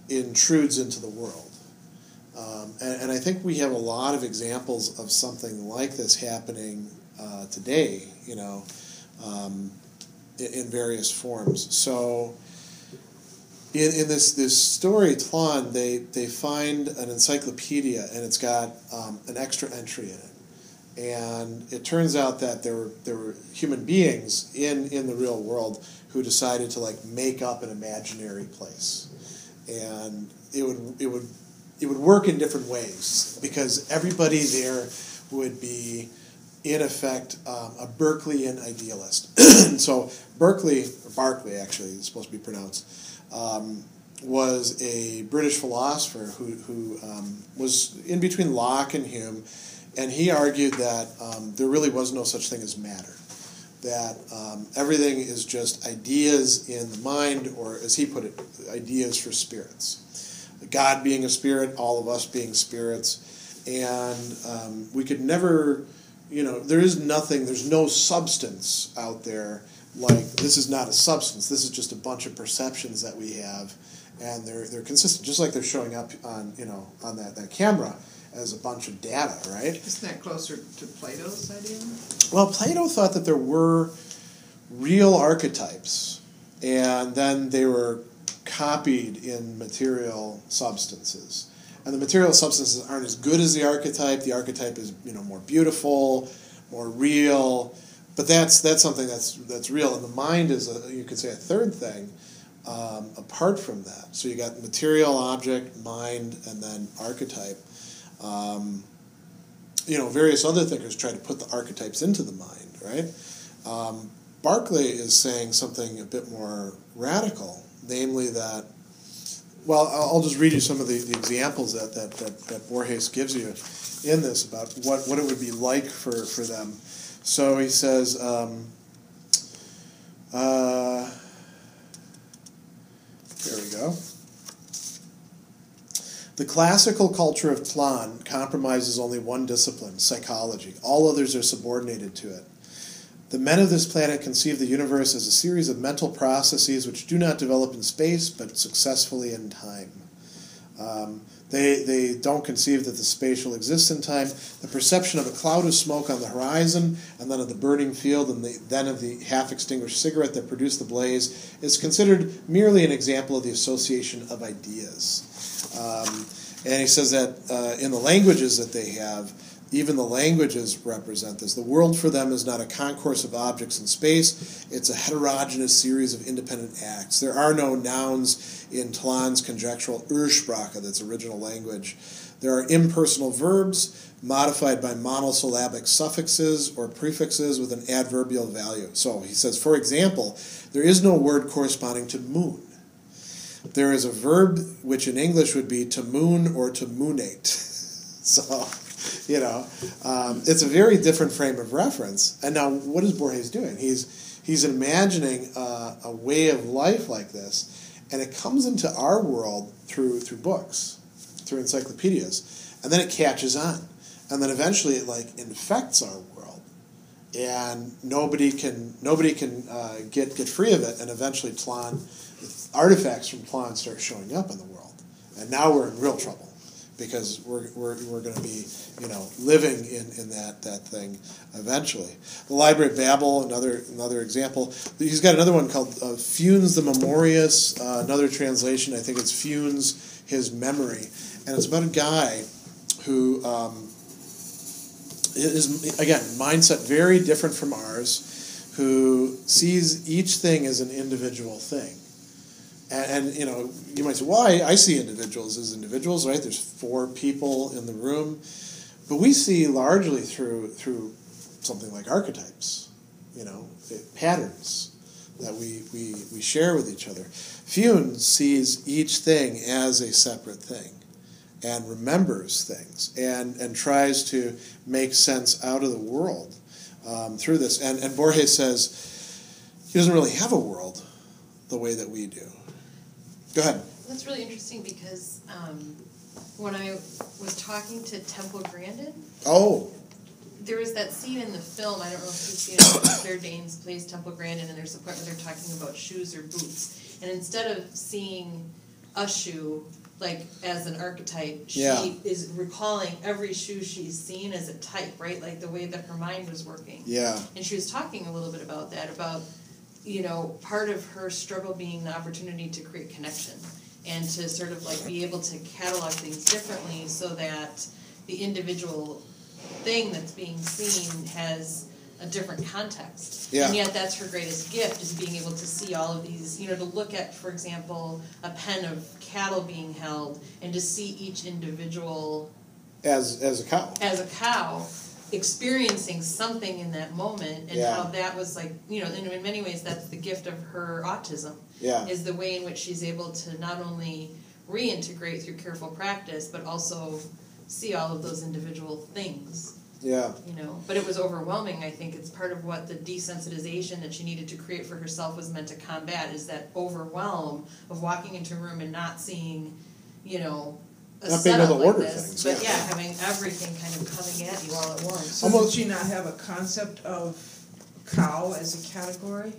intrudes into the world. And I think we have a lot of examples of something like this happening today, in various forms. So in this story, Tlan, they find an encyclopedia, and it's got an extra entry in it. And it turns out that there were human beings in the real world who decided to make up an imaginary place. And it would work in different ways, because everybody there would be, in effect, a Berkeleyan idealist. So Barclay, actually, it's supposed to be pronounced, was a British philosopher who was in between Locke and Hume, and he argued that there really was no such thing as matter, that everything is just ideas in the mind, or as he put it, ideas for spirits. God being a spirit, all of us being spirits, and we could never, there's no substance out there. This is not a substance. This is just a bunch of perceptions that we have, and they're consistent, just like they're showing up on on that camera as a bunch of data, right? Isn't that closer to Plato's idea? Well, Plato thought that there were real archetypes, and then they were copied in material substances. And the material substances aren't as good as the archetype. The archetype is more beautiful, more real. But that's something that's real, and the mind is you could say a third thing apart from that. So you got material, object, mind, and then archetype. Various other thinkers try to put the archetypes into the mind, right? Barclay is saying something a bit more radical, namely that. Well, I'll just read you some of the examples that Borges gives you in this about what it would be like for them. So he says, here we go. The classical culture of Tlan compromises only one discipline, psychology. All others are subordinated to it. The men of this planet conceive the universe as a series of mental processes which do not develop in space, but successfully in time. They don't conceive that the spatial exists in time. The perception of a cloud of smoke on the horizon, and then of the burning field, and then of the half-extinguished cigarette that produced the blaze, is considered merely an example of the association of ideas. And he says that in the languages that they have, even the languages represent this. The world for them is not a concourse of objects in space. It's a heterogeneous series of independent acts. There are no nouns in Tlan's conjectural Ursprache, that's original language. There are impersonal verbs modified by monosyllabic suffixes or prefixes with an adverbial value. So he says, for example, there is no word corresponding to moon. There is a verb which in English would be to moon or to moonate. So, it's a very different frame of reference. And now, what is Borges doing? He's imagining a way of life like this, and it comes into our world through books, through encyclopedias, and then it catches on, and then eventually it infects our world, and nobody can get free of it, and eventually artifacts from Tlan start showing up in the world, and now we're in real trouble. Because we're going to be living in that thing eventually. The Library of Babel, another example. He's got another one called Funes the Memorious. Another translation, I think it's Funes His Memory, and it's about a guy who is again mindset very different from ours, who sees each thing as an individual thing. And you might say, well, I see individuals as individuals, right? There's 4 people in the room. But we see largely through something like archetypes, patterns that we share with each other. Funes sees each thing as a separate thing and remembers things and tries to make sense out of the world through this. And Borges says he doesn't really have a world the way that we do. Go ahead. That's really interesting because when I was talking to Temple Grandin, there was that scene in the film, I don't know if you've seen it, Claire Danes plays Temple Grandin, and there's a point where they're talking about shoes or boots. And instead of seeing a shoe as an archetype, she is recalling every shoe she's seen as a type, right? Like the way that her mind was working. Yeah. And she was talking a little bit about that, about part of her struggle being the opportunity to create connection and to sort of be able to catalog things differently so that the individual thing that's being seen has a different context. Yeah. And yet that's her greatest gift, is being able to see all of these, to look at, for example, a pen of cattle being held and to see each individual as a cow. As a cow. Experiencing something in that moment, and how that was in many ways that's the gift of her autism, is the way in which she's able to not only reintegrate through careful practice but also see all of those individual things. But it was overwhelming. I think it's part of what the desensitization that she needed to create for herself was meant to combat, is that overwhelm of walking into a room and not seeing a not being able to order this, things. But having everything kind of coming at you all at once. So did she not have a concept of cow as a category?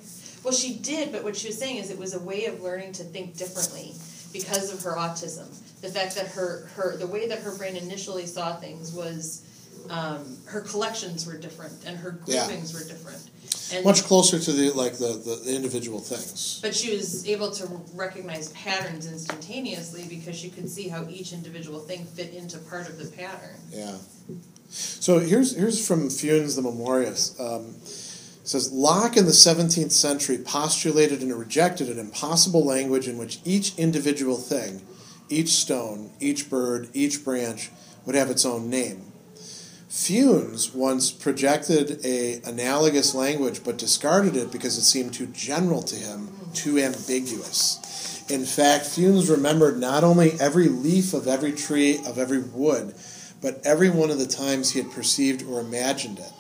Well, she did, but what she was saying is it was a way of learning to think differently because of her autism. The fact that the way that her brain initially saw things was her collections were different and her groupings were different. And much closer to the individual things. But she was able to recognize patterns instantaneously because she could see how each individual thing fit into part of the pattern. Yeah. So here's from Funes the Memorious. It says, Locke in the 17th century postulated and rejected an impossible language in which each individual thing, each stone, each bird, each branch, would have its own name. Funes once projected an analogous language but discarded it because it seemed too general to him, too ambiguous. In fact, Funes remembered not only every leaf of every tree, of every wood, but every one of the times he had perceived or imagined it.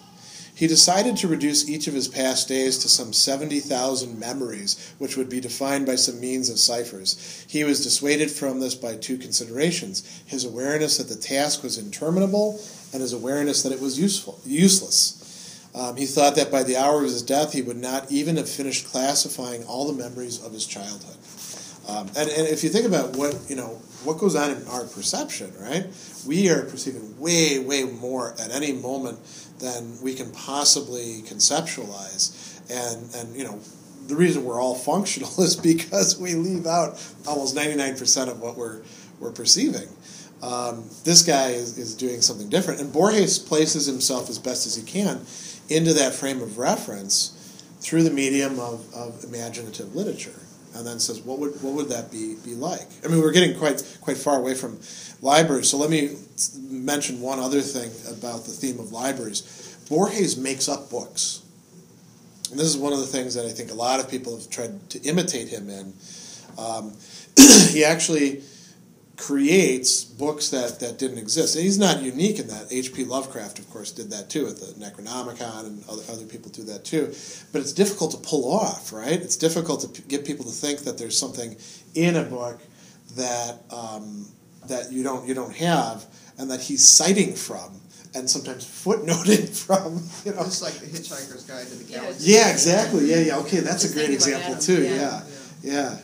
He decided to reduce each of his past days to some 70,000 memories, which would be defined by some means of ciphers. He was dissuaded from this by 2 considerations: his awareness that the task was interminable, and his awareness that it was useless. He thought that by the hour of his death he would not even have finished classifying all the memories of his childhood. And if you think about what goes on in our perception, right? We are perceiving way, way more at any moment than we can possibly conceptualize. And the reason we're all functional is because we leave out almost 99% of what we're perceiving. This guy is doing something different. And Borges places himself as best as he can into that frame of reference through the medium of imaginative literature. And then says, what would that be like? I mean, we're getting quite far away from libraries, so let me mention one other thing about the theme of libraries. Borges makes up books. And this is one of the things that I think a lot of people have tried to imitate him in. He actually creates books that didn't exist. And he's not unique in that. H.P. Lovecraft, of course, did that too with the Necronomicon, and other people do that too. But it's difficult to pull off, right? It's difficult to get people to think that there's something in a book that you don't have, and that he's citing from, and sometimes footnoting from. Just like the Hitchhiker's Guide to the Galaxy. Yeah, exactly. Yeah. Okay, that's a great example too. Yeah.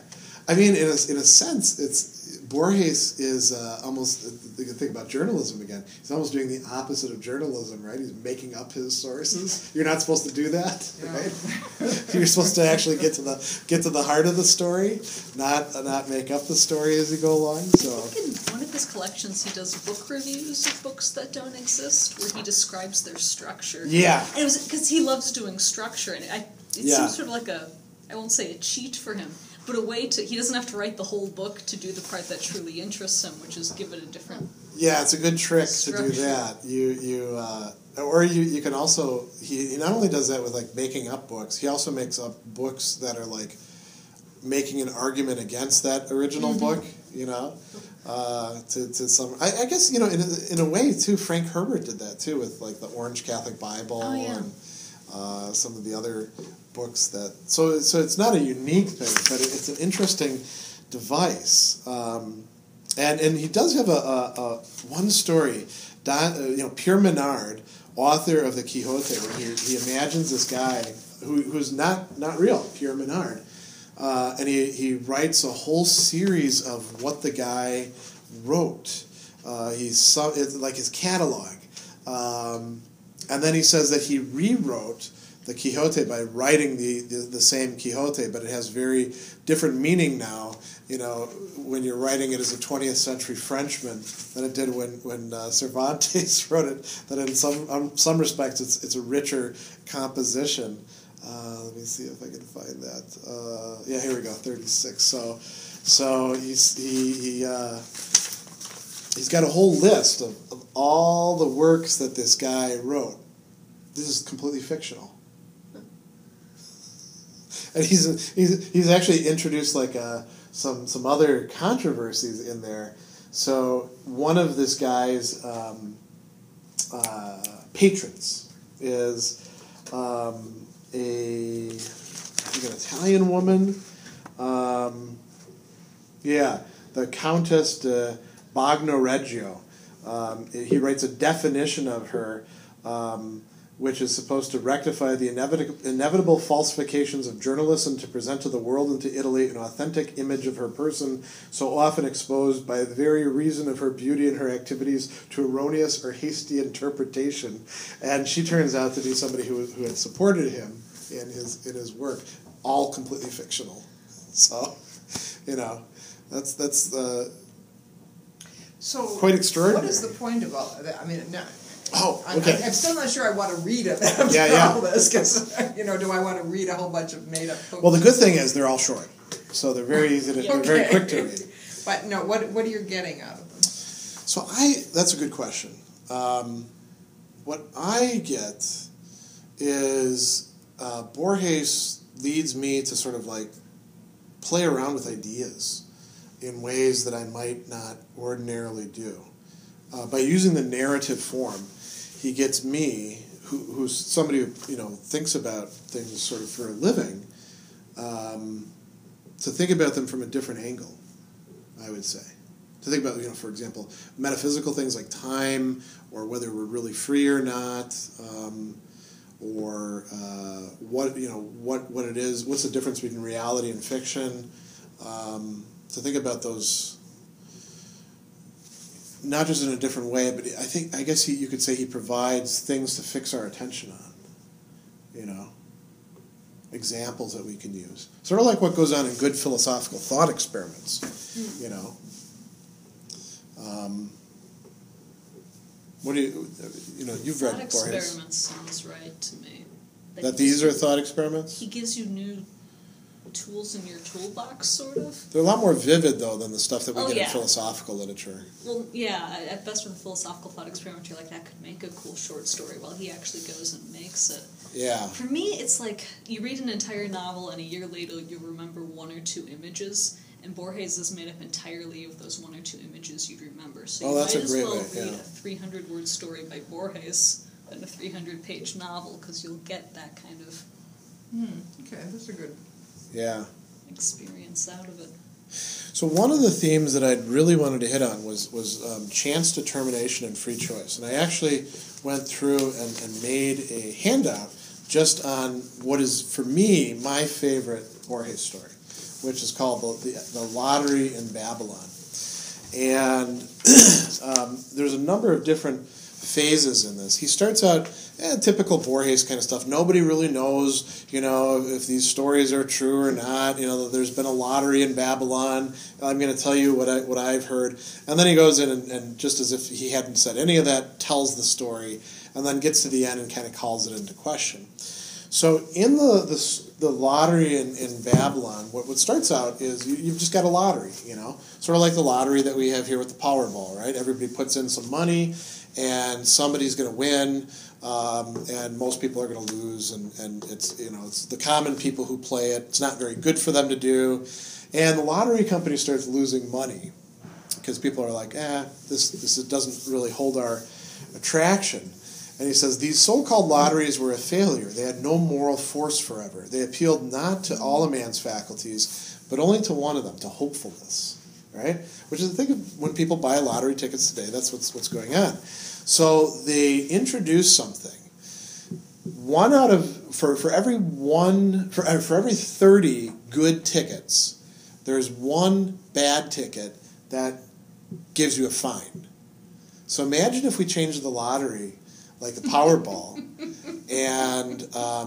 I mean, in a sense, Borges is almost, you can think about journalism again, he's almost doing the opposite of journalism, right? He's making up his sources. You're not supposed to do that, right? You're supposed to actually get to the heart of the story, not make up the story as you go along. So I think in one of his collections he does book reviews of books that don't exist, where he describes their structure. Yeah. And it was because he loves doing structure, and it seems sort of like I won't say a cheat for him, but a way he doesn't have to write the whole book to do the part that truly interests him, which is give it a different. Yeah, it's a good trick structure. to do that. You can also, he not only does that with like making up books, he also makes up books that are like making an argument against that original book. To some, I guess in a way too. Frank Herbert did that too with like the Orange Catholic Bible and some of the other books that. So it's not a unique thing, but it's an interesting device. And he does have a one story. Pierre Menard, author of the Quixote, where he imagines this guy who's not real, Pierre Menard, and he writes a whole series of what the guy wrote. It's like his catalog, and then he says that he rewrote the Quixote by writing the same Quixote, but it has very different meaning now, when you're writing it as a 20th century Frenchman than it did when Cervantes wrote it, that in some respects it's a richer composition. Let me see if I can find that. Here we go, 36. So he's got a whole list of all the works that this guy wrote. This is completely fictional. And he's actually introduced like some other controversies in there. So one of this guy's patrons is an Italian woman. The Countess de Bagnoregio. He writes a definition of her, which is supposed to rectify the inevitable falsifications of journalism to present to the world and to Italy an authentic image of her person, so often exposed by the very reason of her beauty and her activities to erroneous or hasty interpretation. And she turns out to be somebody who had supported him in his work, all completely fictional. So, that's so quite extraordinary. What is the point of all that? I mean, no. Okay. I'm still not sure I want to read it all this, because, do I want to read a whole bunch of made-up books? Well, the good thing is they're all short, so they're very easy to, they're very quick to read. But no, what are you getting out of them? So that's a good question. What I get is Borges leads me to sort of like play around with ideas in ways that I might not ordinarily do. By using the narrative form, he gets me, who's somebody who thinks about things sort of for a living, to think about them from a different angle, I would say. To think about, for example, metaphysical things like time, or whether we're really free or not, or what it is, what's the difference between reality and fiction, to think about those, not just in a different way, but I guess you could say he provides things to fix our attention on, examples that we can use. Sort of like what goes on in good philosophical thought experiments, what do you've read Borges. Thought experiments sounds right to me. That these are thought experiments? He gives you new tools in your toolbox, sort of. They're a lot more vivid, though, than the stuff that we get in philosophical literature. Well, yeah, at best with a philosophical thought experiment, you're like, that could make a cool short story, while he actually goes and makes it. Yeah. For me, it's like, you read an entire novel, and a year later you'll remember one or two images, and Borges is made up entirely of those one or two images you'd remember. So you might as well read a 300-word story by Borges than a 300-page novel, because you'll get that kind of... Okay, that's a good... experience out of it. So one of the themes that I really wanted to hit on was chance determination and free choice. And I actually went through and made a handout just on what is, for me, my favorite Borges story, which is called the Lottery in Babylon. And there's a number of different phases in this. He starts out typical Borges kind of stuff. Nobody really knows, if these stories are true or not. There's been a lottery in Babylon. I'm going to tell you what I've heard. And then he goes in and just as if he hadn't said any of that, tells the story, and then gets to the end and kind of calls it into question. So in the lottery in Babylon, what starts out is you've just got a lottery, sort of like the lottery that we have here with the Powerball, right? Everybody puts in some money, and somebody's going to win, and most people are going to lose, and it's the common people who play it. It's not very good for them to do, and the lottery company starts losing money because people are like, this doesn't really hold our attraction. And he says, these so-called lotteries were a failure. They had no moral force forever. They appealed not to all a man's faculties, but only to one of them, to hopefulness. Right? Which is the thing of when people buy lottery tickets today, that's what's going on. So they introduce something. For every 30 good tickets, there's one bad ticket that gives you a fine. So imagine if we changed the lottery like the Powerball, and now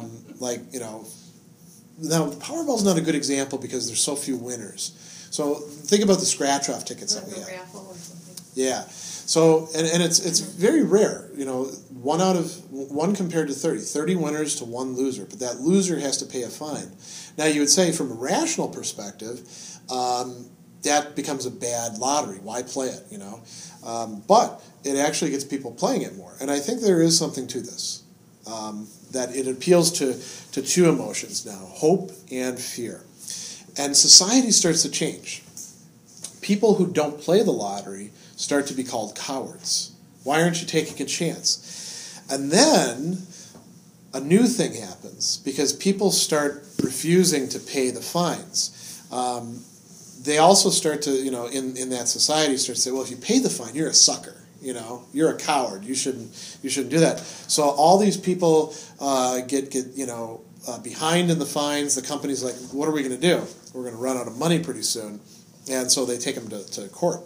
the Powerball's not a good example because there's so few winners. So think about the scratch-off tickets that we have. Raffle or something. Yeah. So and it's very rare. One compared to 30. 30 winners to one loser, but that loser has to pay a fine. Now you would say, from a rational perspective, that becomes a bad lottery. Why play it? But it actually gets people playing it more, and I think there is something to this. That it appeals to two emotions now: hope and fear. And society starts to change. People who don't play the lottery start to be called cowards. Why aren't you taking a chance? And then a new thing happens because people start refusing to pay the fines. They also start to, in that society, start to say, well, if you pay the fine, you're a sucker. You're a coward. You shouldn't do that. So all these people get behind in the fines. The company's like, what are we going to do? We're going to run out of money pretty soon. And so they take them to court.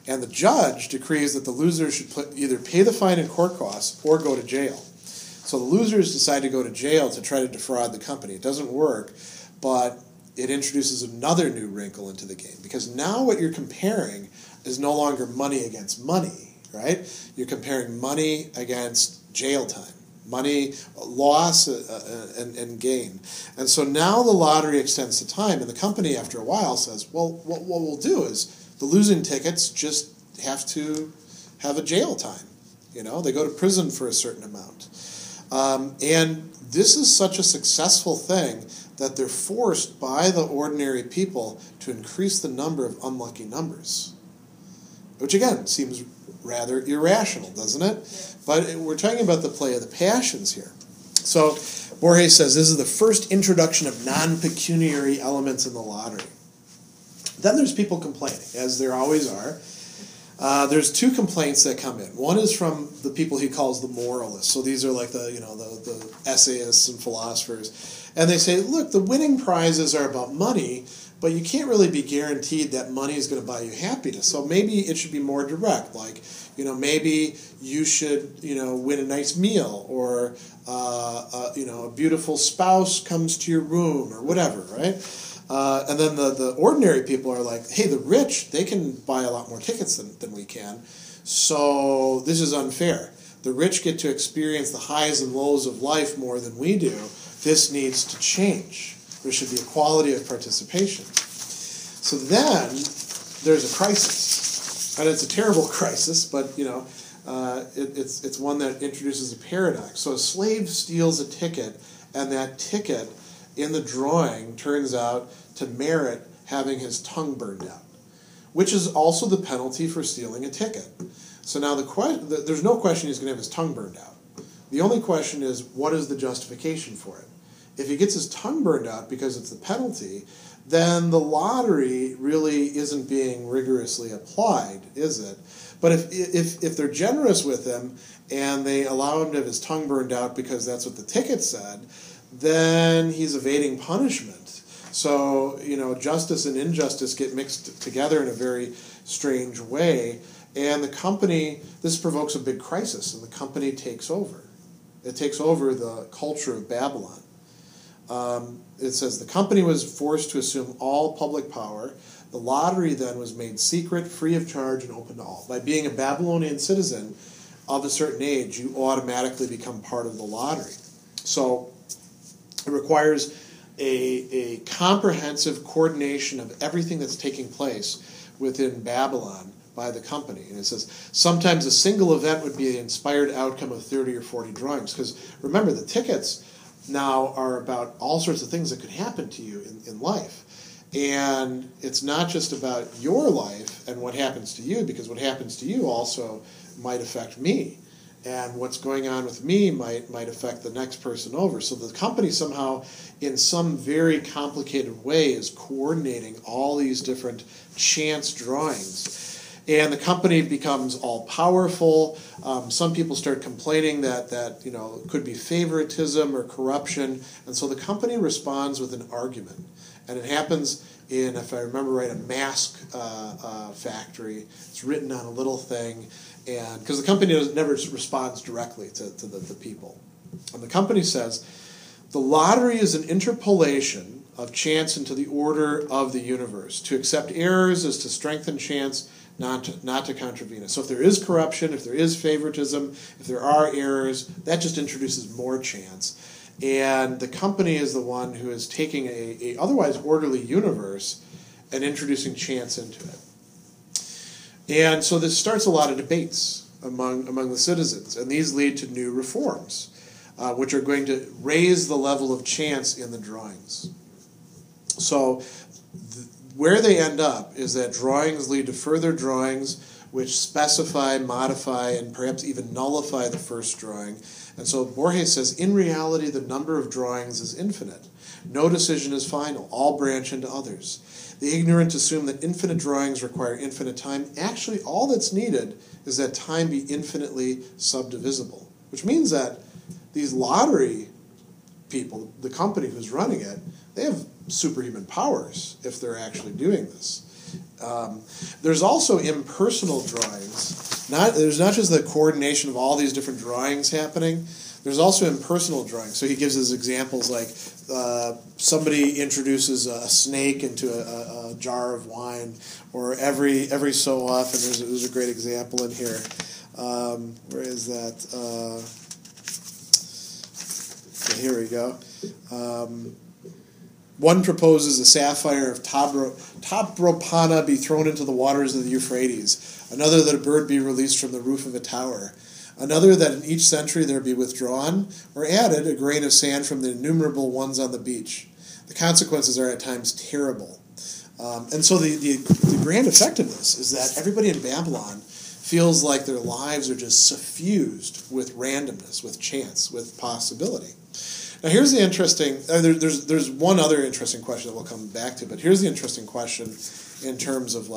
And the judge decrees that the losers should either pay the fine in court costs or go to jail. So the losers decide to go to jail to try to defraud the company. It doesn't work, but it introduces another new wrinkle into the game. Because now what you're comparing is no longer money against money, right? You're comparing money against jail time. Money, loss, and gain. And so now the lottery extends to time, and the company, after a while, says, well, what we'll do is the losing tickets just have to have a jail time. They go to prison for a certain amount. And this is such a successful thing that they're forced by the ordinary people to increase the number of unlucky numbers. Which, again, seems rather irrational, doesn't it? Yeah. But we're talking about the play of the passions here. So Borges says this is the first introduction of non-pecuniary elements in the lottery. Then there's people complaining, as there always are. There's two complaints that come in. One is from the people he calls the moralists. So these are like the essayists and philosophers. And they say, look, the winning prizes are about money, but you can't really be guaranteed that money is going to buy you happiness. So maybe it should be more direct, like, maybe you should, win a nice meal, or, a beautiful spouse comes to your room, or whatever, right? And then the ordinary people are like, hey, the rich, they can buy a lot more tickets than we can, so this is unfair. The rich get to experience the highs and lows of life more than we do. This needs to change. There should be equality of participation. So then there's a crisis, and it's a terrible crisis, but it's one that introduces a paradox. So a slave steals a ticket, and that ticket in the drawing turns out to merit having his tongue burned out, which is also the penalty for stealing a ticket. So now there's no question he's going to have his tongue burned out. The only question is, what is the justification for it? If he gets his tongue burned out because it's the penalty, then the lottery really isn't being rigorously applied, is it? But if they're generous with him and they allow him to have his tongue burned out because that's what the ticket said, then he's evading punishment. So, justice and injustice get mixed together in a very strange way. And the company, this provokes a big crisis, and the company takes over. It takes over the culture of Babylon. It says, the company was forced to assume all public power. The lottery then was made secret, free of charge, and open to all. By being a Babylonian citizen of a certain age, you automatically become part of the lottery. So it requires a comprehensive coordination of everything that's taking place within Babylon by the company. And it says, sometimes a single event would be the inspired outcome of 30 or 40 drawings. Because remember, the tickets now are about all sorts of things that could happen to you in life. And it's not just about your life and what happens to you, because what happens to you also might affect me. And what's going on with me might affect the next person over. So the company somehow, in some very complicated way, is coordinating all these different chance drawings. And the company becomes all-powerful. Some people start complaining that it could be favoritism or corruption. And so the company responds with an argument. And it happens in, if I remember right, a mask factory. It's written on a little thing. And because the company never responds directly to the people. And the company says, the lottery is an interpolation of chance into the order of the universe. To accept errors is to strengthen chance, not to contravene it. So if there is corruption, if there is favoritism, if there are errors, that just introduces more chance. And the company is the one who is taking a otherwise orderly universe and introducing chance into it. And so this starts a lot of debates among the citizens, and these lead to new reforms, which are going to raise the level of chance in the drawings. So where they end up is that drawings lead to further drawings which specify, modify, and perhaps even nullify the first drawing. And so Borges says, in reality, the number of drawings is infinite. No decision is final. All branch into others. The ignorant assume that infinite drawings require infinite time. Actually, all that's needed is that time be infinitely subdivisible, which means that these lottery people, the company who's running it, they have superhuman powers if they're actually doing this. There's also impersonal drawings. There's not just the coordination of all these different drawings happening. There's also impersonal drawings. So he gives us examples like somebody introduces a snake into a jar of wine, or every so often, there's a great example in here. Where is that? Okay, here we go. One proposes a sapphire of Tabrapana be thrown into the waters of the Euphrates. Another that a bird be released from the roof of a tower. Another that in each century there be withdrawn or added a grain of sand from the innumerable ones on the beach. The consequences are at times terrible. And so the grand effect of this is that everybody in Babylon feels like their lives are just suffused with randomness, with chance, with possibility. Now here's the interesting, there's one other interesting question that we'll come back to, but here's the interesting question in terms of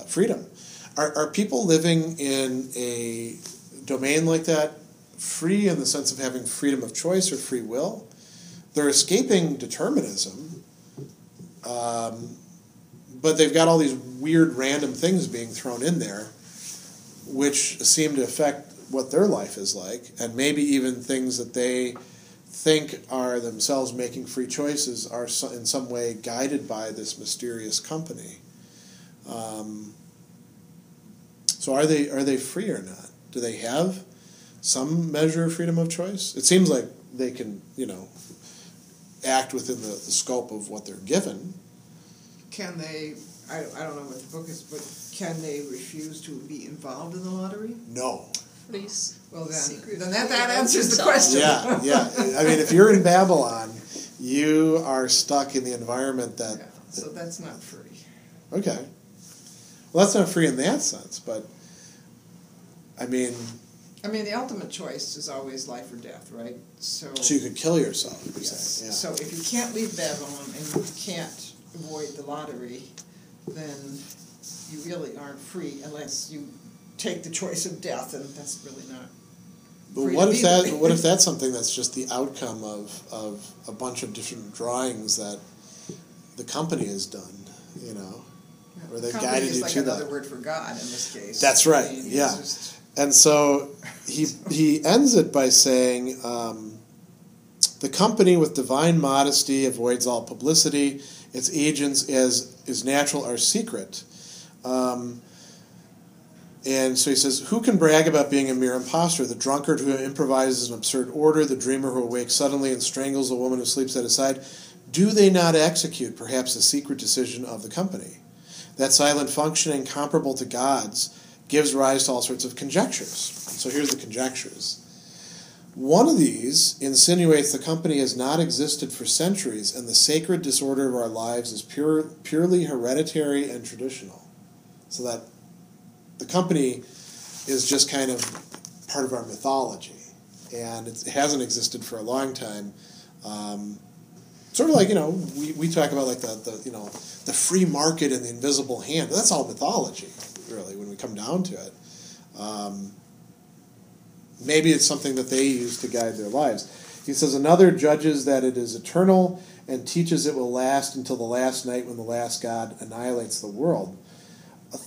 freedom. Are people living in a domain like that free in the sense of having freedom of choice or free will? They're escaping determinism, but they've got all these weird random things being thrown in there, which seem to affect what their life is like, and maybe even things that they think are themselves making free choices are in some way guided by this mysterious company. So are they free or not? Do they have some measure of freedom of choice? It seems like they can, act within the scope of what they're given. Can they, I don't know what the book is, but can they refuse to be involved in the lottery? No. Please. Well, then that answers the question. Yeah. I mean, if you're in Babylon, you are stuck in the environment that... Yeah, so that's not free. Okay. Well, that's not free in that sense, but, I mean, the ultimate choice is always life or death, right? So you could kill yourself, you're yes. saying. Yeah. So if you can't leave Babylon and you can't avoid the lottery, then you really aren't free unless you take the choice of death, and that's really not. But what if that's something that's just the outcome of a bunch of different drawings that the company has done, where they've guided you like to that. Another word for God in this case. That's right. Yeah. And so he ends it by saying, the company with divine modesty avoids all publicity. Its agents, as is natural, are secret. And so he says, who can brag about being a mere impostor? The drunkard who improvises an absurd order, the dreamer who awakes suddenly and strangles the woman who sleeps at his side. Do they not execute, perhaps, the secret decision of the company? That silent functioning, comparable to God's, gives rise to all sorts of conjectures. So here's the conjectures. One of these insinuates the company has not existed for centuries, and the sacred disorder of our lives is purely hereditary and traditional. So that the company is just kind of part of our mythology, and it hasn't existed for a long time. Sort of like, we talk about like the free market and the invisible hand. That's all mythology, really, when we come down to it. Maybe it's something that they use to guide their lives. He says, another judges that it is eternal and teaches it will last until the last night when the last God annihilates the world.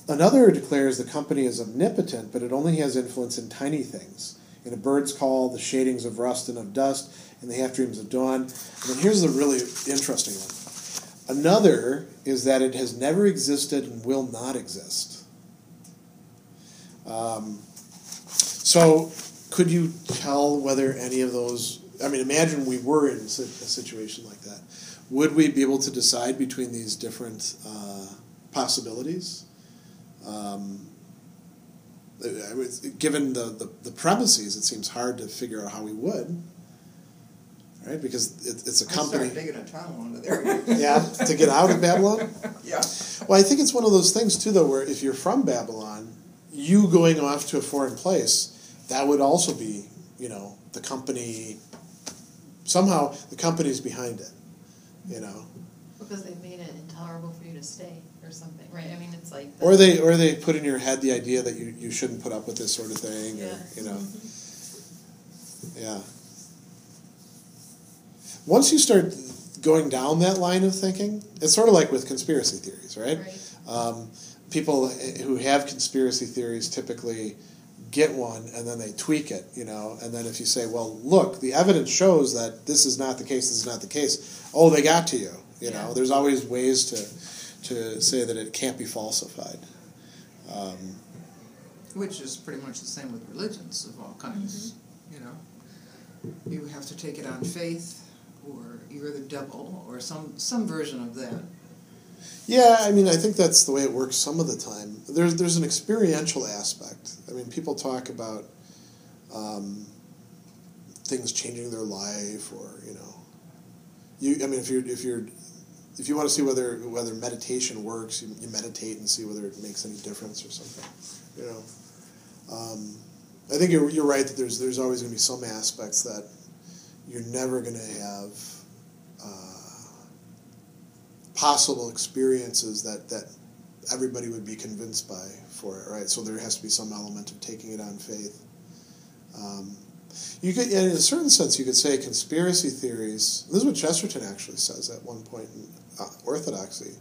Another declares the company is omnipotent, but it only has influence in tiny things. In a bird's call, the shadings of rust and of dust, and the half-dreams of dawn. And then here's the really interesting one. Another is that it has never existed and will not exist. So could you tell whether any of those... imagine we were in a situation like that. Would we be able to decide between these different possibilities? Given the premises, it seems hard to figure out how we would, right? Because it's a company. I'd start digging a tunnel under there. Yeah, to get out of Babylon. Yeah. Well, I think it's one of those things too, though, where if you're from Babylon, you going off to a foreign place, that would also be, the company. Somehow, the company's behind it, Because they've made it intolerable for you to stay or something, right? It's like... Or they put in your head the idea that you shouldn't put up with this sort of thing, or, Yeah. Once you start going down that line of thinking, it's sort of like with conspiracy theories, right? People who have conspiracy theories typically get one and then they tweak it, and then if you say, well, look, the evidence shows that this is not the case, oh, they got to you, There's always ways to say that it can't be falsified. Which is pretty much the same with religions of all kinds, You have to take it on faith, or you're the devil, or some version of that. Yeah, I think that's the way it works some of the time. There's an experiential aspect. People talk about things changing their life, or if you want to see whether meditation works, you meditate and see whether it makes any difference or something. I think you're right that there's always going to be some aspects that you're never going to have possible experiences that everybody would be convinced by for it, right? So there has to be some element of taking it on faith. You could, in a certain sense, you could say conspiracy theories. This is what Chesterton actually says at one point in Orthodoxy.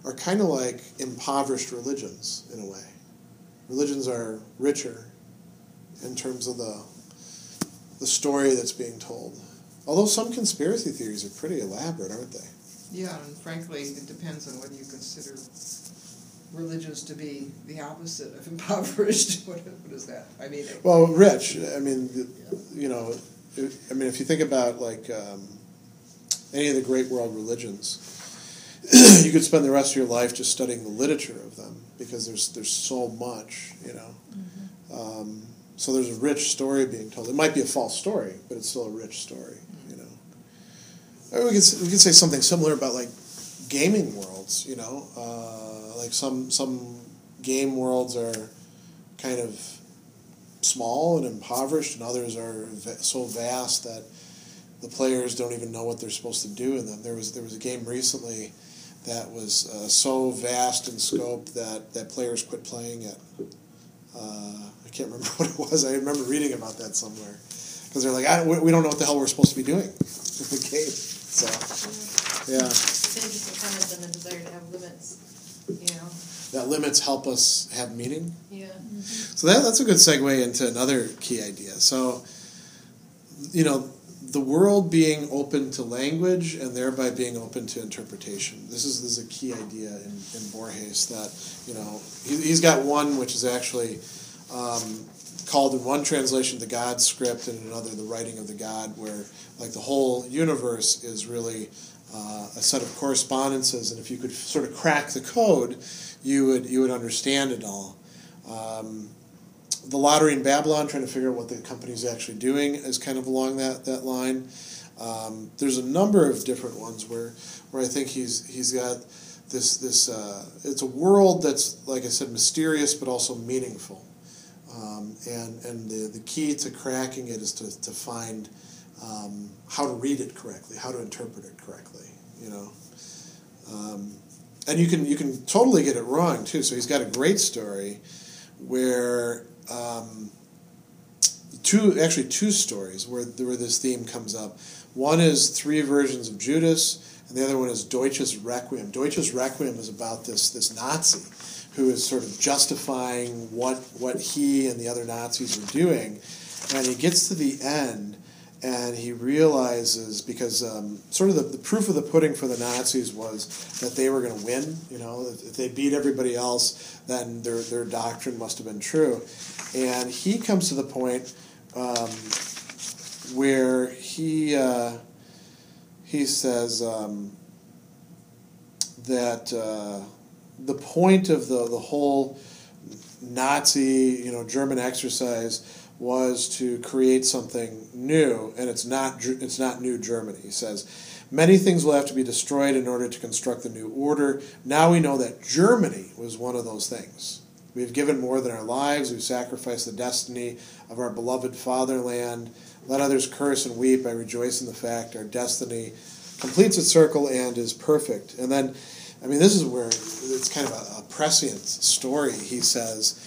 are kind of like impoverished religions in a way. Religions are richer in terms of the story that's being told. Although some conspiracy theories are pretty elaborate, aren't they? Yeah, and frankly, it depends on whether you consider religions to be the opposite of impoverished. What is that? I mean, well, rich. I mean, you know, I mean, if you think about like any of the great world religions, you could spend the rest of your life just studying the literature of them because there's so much, you know. Mm-hmm. So there's a rich story being told. It might be a false story, but it's still a rich story, you know. Or we could say something similar about like gaming worlds, you know. Like some game worlds are kind of small and impoverished, and others are so vast that the players don't even know what they're supposed to do in them. There was a game recently that was so vast in scope that players quit playing it. I can't remember what it was. I remember reading about that somewhere because they're like, we don't know what the hell we're supposed to be doing in the game. So, yeah. It's an interesting comment on the desire to have limits. You know. That limits help us have meaning. Yeah. Mm-hmm. So that's a good segue into another key idea. So, you know, the world being open to language and thereby being open to interpretation. This is a key idea in Borges that, you know, he's got one which is actually called in one translation the God script and in another the writing of the God, where like the whole universe is really a set of correspondences, and if you could sort of crack the code, you would understand it all. The Lottery in Babylon, trying to figure out what the company's actually doing, is kind of along that line. There's a number of different ones where I think he's got this it's a world that's, like I said, mysterious but also meaningful, and the key to cracking it is to find how to read it correctly, how to interpret it correctly, you know. And you can totally get it wrong too. So he's got a great story where two stories where this theme comes up. One is 3 versions of Judas, and the other one is Deutsches Requiem. Deutsches Requiem is about this Nazi who is sort of justifying what he and the other Nazis are doing, and he gets to the end and he realizes, because sort of the proof of the pudding for the Nazis was that they were going to win. You know, if they beat everybody else, then their doctrine must have been true. And he comes to the point where he says that the point of the whole Nazi, you know, German exercise was to create something new, and it's not new Germany. He says, many things will have to be destroyed in order to construct the new order. Now we know that Germany was one of those things. We have given more than our lives. We've sacrificed the destiny of our beloved fatherland. Let others curse and weep. I rejoice in the fact our destiny completes its circle and is perfect. And then, I mean, this is where it's kind of a prescient story. He says,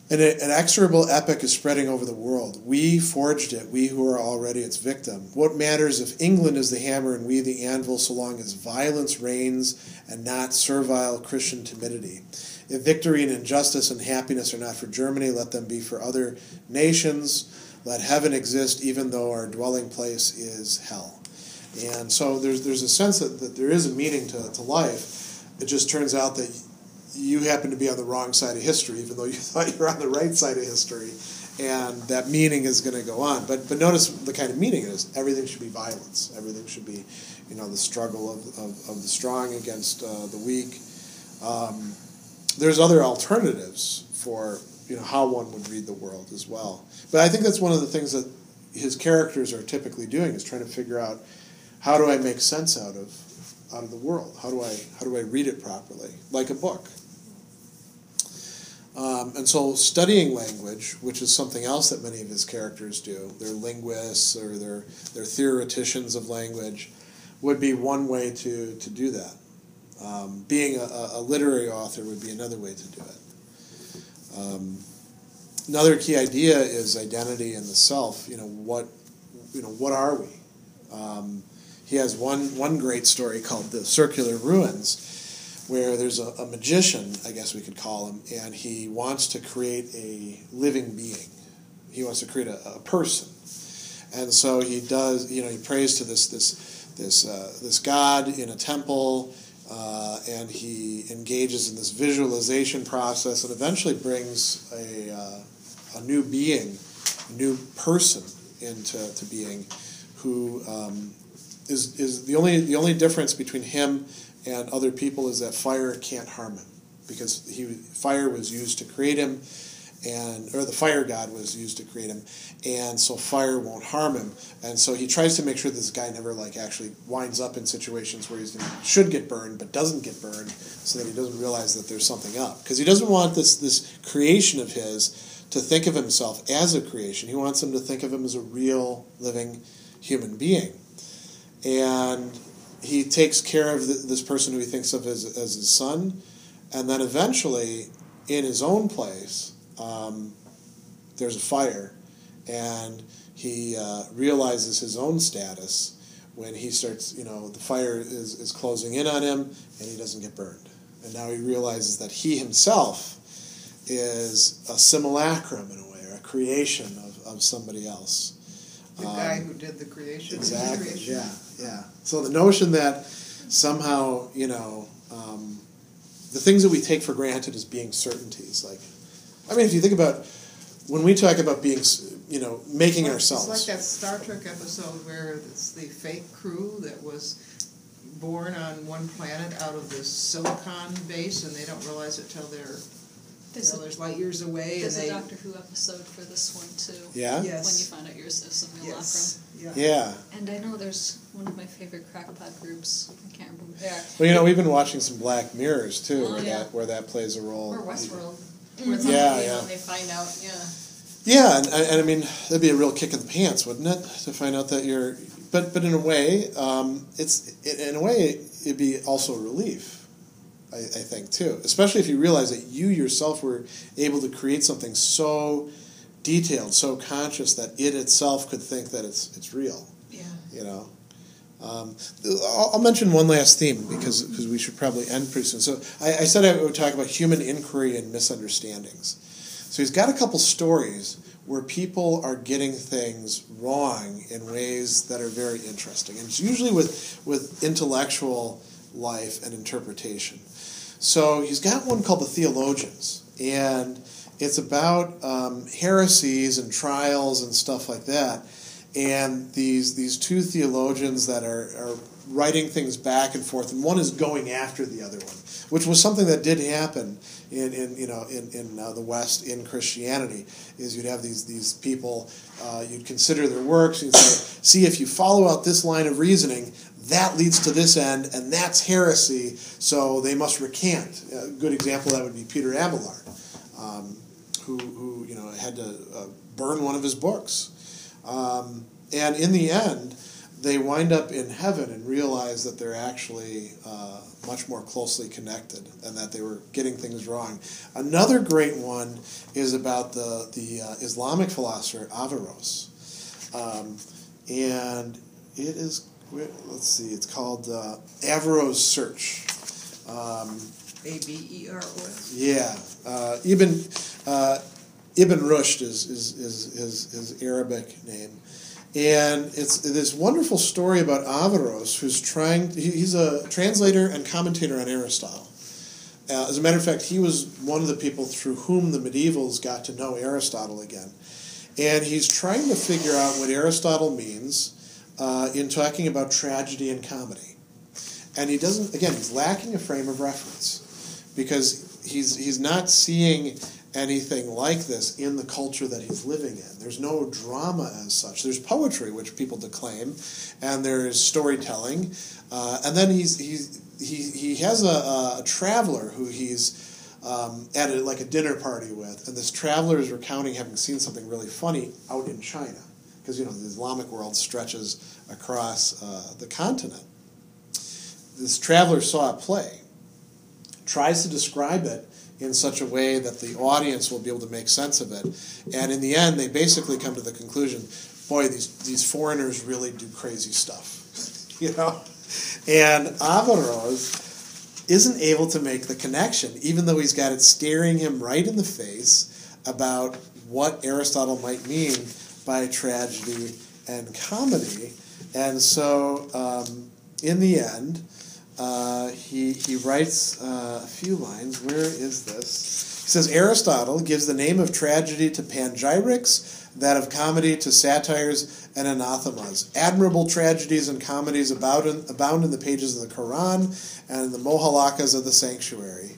an inexorable epic is spreading over the world. We forged it, we who are already its victim. What matters if England is the hammer and we the anvil, so long as violence reigns and not servile Christian timidity? If victory and injustice and happiness are not for Germany, let them be for other nations. Let heaven exist even though our dwelling place is hell. And so there's a sense that there is a meaning to life. It just turns out that you happen to be on the wrong side of history, even though you thought you were on the right side of history, and that meaning is going to go on. But notice the kind of meaning it is. Everything should be violence. Everything should be, you know, the struggle of the strong against the weak. There's other alternatives for, you know, how one would read the world as well. But I think that's one of the things that his characters are typically doing, is trying to figure out, how do I make sense out of the world? How do I read it properly, like a book? And so studying language, which is something else that many of his characters do, they're linguists or they're theoreticians of language, would be one way to do that. Being a literary author would be another way to do it. Another key idea is identity and the self. What are we? He has one great story called The Circular Ruins, where there's a magician, I guess we could call him, and he wants to create a living being. He wants to create a person. And so he does, he prays to this god in a temple, and he engages in this visualization process, and eventually brings a new being, a new person into being, who is the only difference between him and other people is that fire can't harm him, because fire was used to create him, or the fire god was used to create him, and so fire won't harm him. And so he tries to make sure this guy never actually winds up in situations where he should get burned but doesn't get burned, so that he doesn't realize that there's something up, because he doesn't want this creation of his to think of himself as a creation. He wants him to think of him as a real living human being. And he takes care of this person who he thinks of as his son, and then eventually, in his own place, there's a fire, and he realizes his own status when he starts, the fire is closing in on him, and he doesn't get burned. And now he realizes that he himself is a simulacrum, in a way, or a creation of somebody else. The guy who did the creation. Exactly, yeah. So the notion that somehow, the things that we take for granted as being certainties, if you think about, when we talk about being, making ourselves. It's like that Star Trek episode where it's the fake crew that was born on one planet out of this silicon base, and they don't realize it till there's light years away. There's a Doctor Who episode for this one, too. Yeah? Yes. When you find out you're a simulacrum. Yes. Yeah. And I know there's one of my favorite crackpot groups. I can't remember what they are. Well, we've been watching some Black Mirrors, too, where that plays a role. Or Westworld. Mm-hmm. When they find out, Yeah, and I mean, that'd be a real kick in the pants, wouldn't it? To find out that you're... But in a way, it'd be also a relief. I think, too. Especially if you realize that you yourself were able to create something so detailed, so conscious, that it itself could think that it's real. Yeah. I'll mention one last theme, because we should probably end pretty soon. So I said I would talk about human inquiry and misunderstandings. So he's got a couple stories where people are getting things wrong in ways that are very interesting. And it's usually with intellectual life and interpretation. So he's got one called The Theologians, and it's about heresies and trials and stuff like that. And these two theologians that are writing things back and forth, and one is going after the other one, which was something that did happen in the West in Christianity. Is you'd have these people, you'd consider their works, and you'd say, see, if you follow out this line of reasoning, that leads to this end, and that's heresy, so they must recant. A good example of that would be Peter Abelard, who had to burn one of his books. And in the end, they wind up in heaven and realize that they're actually much more closely connected, and that they were getting things wrong. Another great one is about the Islamic philosopher Averroes, and it is, let's see, it's called Averroes' Search. Aberos. Yeah, Ibn Rushd is his Arabic name. And it's this wonderful story about Averroes, who's he's a translator and commentator on Aristotle. As a matter of fact, he was one of the people through whom the medievals got to know Aristotle again. And he's trying to figure out what Aristotle means in talking about tragedy and comedy. And he doesn't, again, he's lacking a frame of reference, because he's not seeing anything like this in the culture that he's living in. There's no drama as such. There's poetry, which people declaim, and there's storytelling, and then he has a traveler who he's at a dinner party with, and this traveler is recounting having seen something really funny out in China, because the Islamic world stretches across the continent. This traveler saw a play, tries to describe it in such a way that the audience will be able to make sense of it. And in the end, they basically come to the conclusion, boy, these foreigners really do crazy stuff. And Averroes isn't able to make the connection, even though he's got it staring him right in the face about what Aristotle might mean by tragedy and comedy. And so, in the end, he writes a few lines. Where is this? He says, Aristotle gives the name of tragedy to panegyrics, that of comedy to satires and anathemas. Admirable tragedies and comedies abound in the pages of the Quran and the Mohalakas of the sanctuary.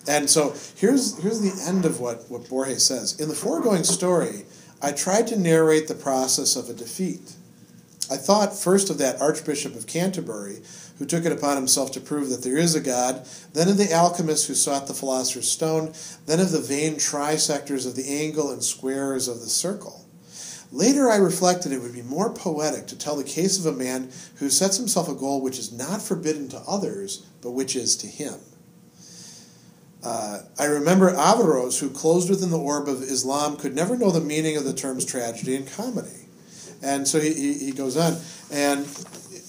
And so here's the end of what Borges says. In the foregoing story, I tried to narrate the process of a defeat. I thought first of that Archbishop of Canterbury, who took it upon himself to prove that there is a God, then of the alchemist who sought the philosopher's stone, then of the vain trisectors of the angle and squares of the circle. Later I reflected it would be more poetic to tell the case of a man who sets himself a goal which is not forbidden to others, but which is to him. I remember Averroes, who closed within the orb of Islam, could never know the meaning of the terms tragedy and comedy. And so he goes on. And,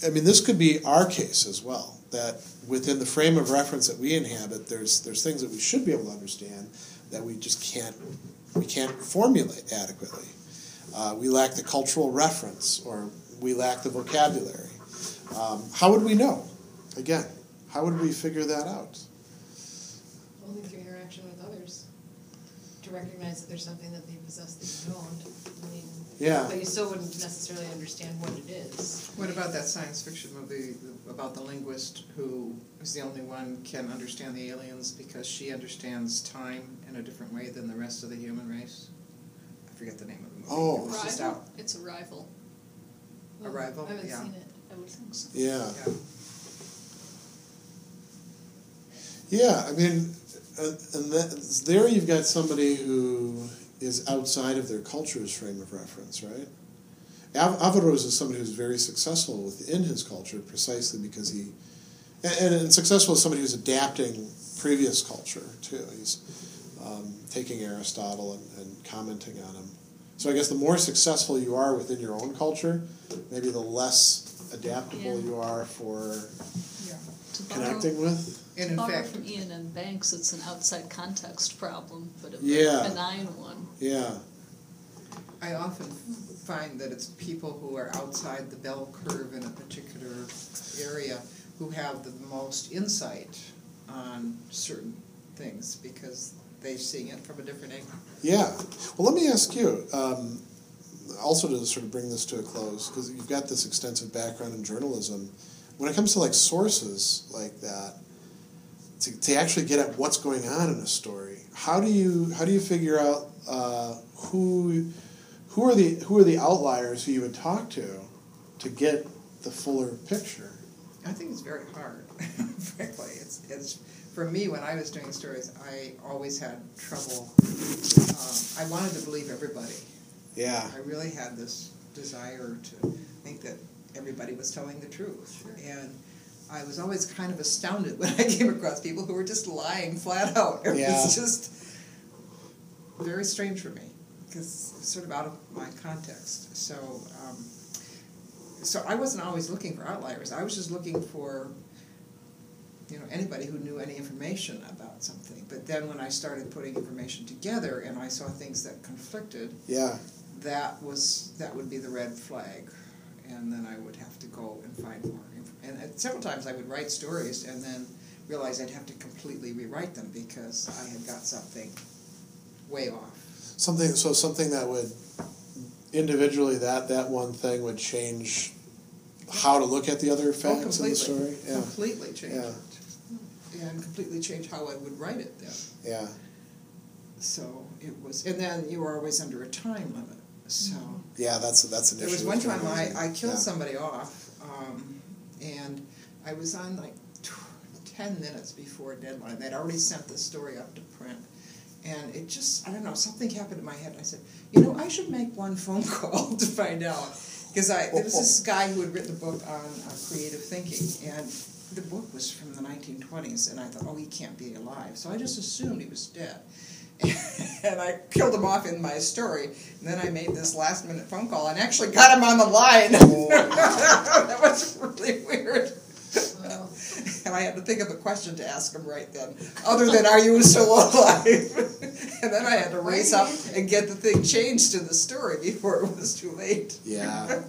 I mean, this could be our case as well, that within the frame of reference that we inhabit, there's things that we should be able to understand that we just can't formulate adequately. We lack the cultural reference, or we lack the vocabulary. How would we know? Again, how would we figure that out? Only through interaction with others. To recognize that there's something that they possess that you don't. I mean, yeah. But you still wouldn't necessarily understand what it is. What about that science fiction movie about the linguist who is the only one can understand the aliens because she understands time in a different way than the rest of the human race? I forget the name of the movie. Oh. It was just Arrival? out. It's Arrival. Arrival? I haven't Yeah. seen it. I would think so. Yeah. Yeah. Yeah, I mean, and there you've got somebody who is outside of their culture's frame of reference, right? Averroes is somebody who's very successful within his culture precisely because and successful as somebody who's adapting previous culture, too. He's taking Aristotle and commenting on him. So I guess the more successful you are within your own culture, maybe the less adaptable you are for connecting with. And in fact, from Iain and Banks, it's an outside context problem, but a benign one. Yeah. I often find that it's people who are outside the bell curve in a particular area who have the most insight on certain things because they're seeing it from a different angle. Yeah. Well, let me ask you, also to sort of bring this to a close, because you've got this extensive background in journalism. When it comes to like sources like that, to actually get at what's going on in a story, how do you figure out who are the outliers who you would talk to get the fuller picture? I think it's very hard, frankly. It's for me, when I was doing stories, I always had trouble. I wanted to believe everybody. Yeah. I really had this desire to think that everybody was telling the truth. Sure. And I was always kind of astounded when I came across people who were just lying flat out. It was just very strange for me because it's sort of out of my context. So I wasn't always looking for outliers. I was just looking for anybody who knew any information about something. But then when I started putting information together and I saw things that conflicted, that would be the red flag. And then I would have to go and find more. And several times I would write stories and then realize I'd have to completely rewrite them because I had got something way off. Something that would individually that one thing would change how to look at the other facts in the story. Yeah. Completely change it. And completely change how I would write it then. Yeah. So it was, and then you were always under a time limit. So yeah, that's an issue. There was one time I killed somebody off, and I was on like 10 minutes before deadline. They'd already sent the story up to print, and it just, I don't know, something happened in my head. I said, I should make one phone call to find out, because there was this guy who had written a book on creative thinking, and the book was from the 1920s, and I thought, he can't be alive. So I just assumed he was dead. And I killed him off in my story, and then I made this last-minute phone call and actually got him on the line. That was really weird. Wow. I And I had to think of a question to ask him right then, other than "Are you still alive?" And then I had to race up and get the thing changed in the story before it was too late. Yeah.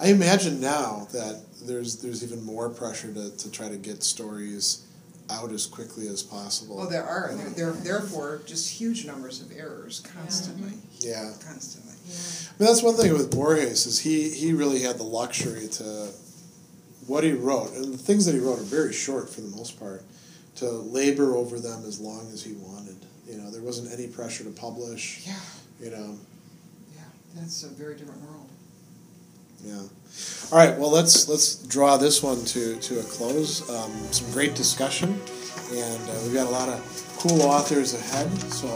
I imagine now that there's even more pressure to try to get stories out as quickly as possible. Well, there are. There are therefore just huge numbers of errors constantly. Yeah. Constantly. I mean, that's one thing with Borges is he really had the luxury to what he wrote, and the things that he wrote are very short for the most part, to labor over them as long as he wanted. You know, there wasn't any pressure to publish. Yeah. You know. Yeah, that's a very different world. Yeah. All right. Well, let's draw this one to a close. Some great discussion, and we've got a lot of cool authors ahead. So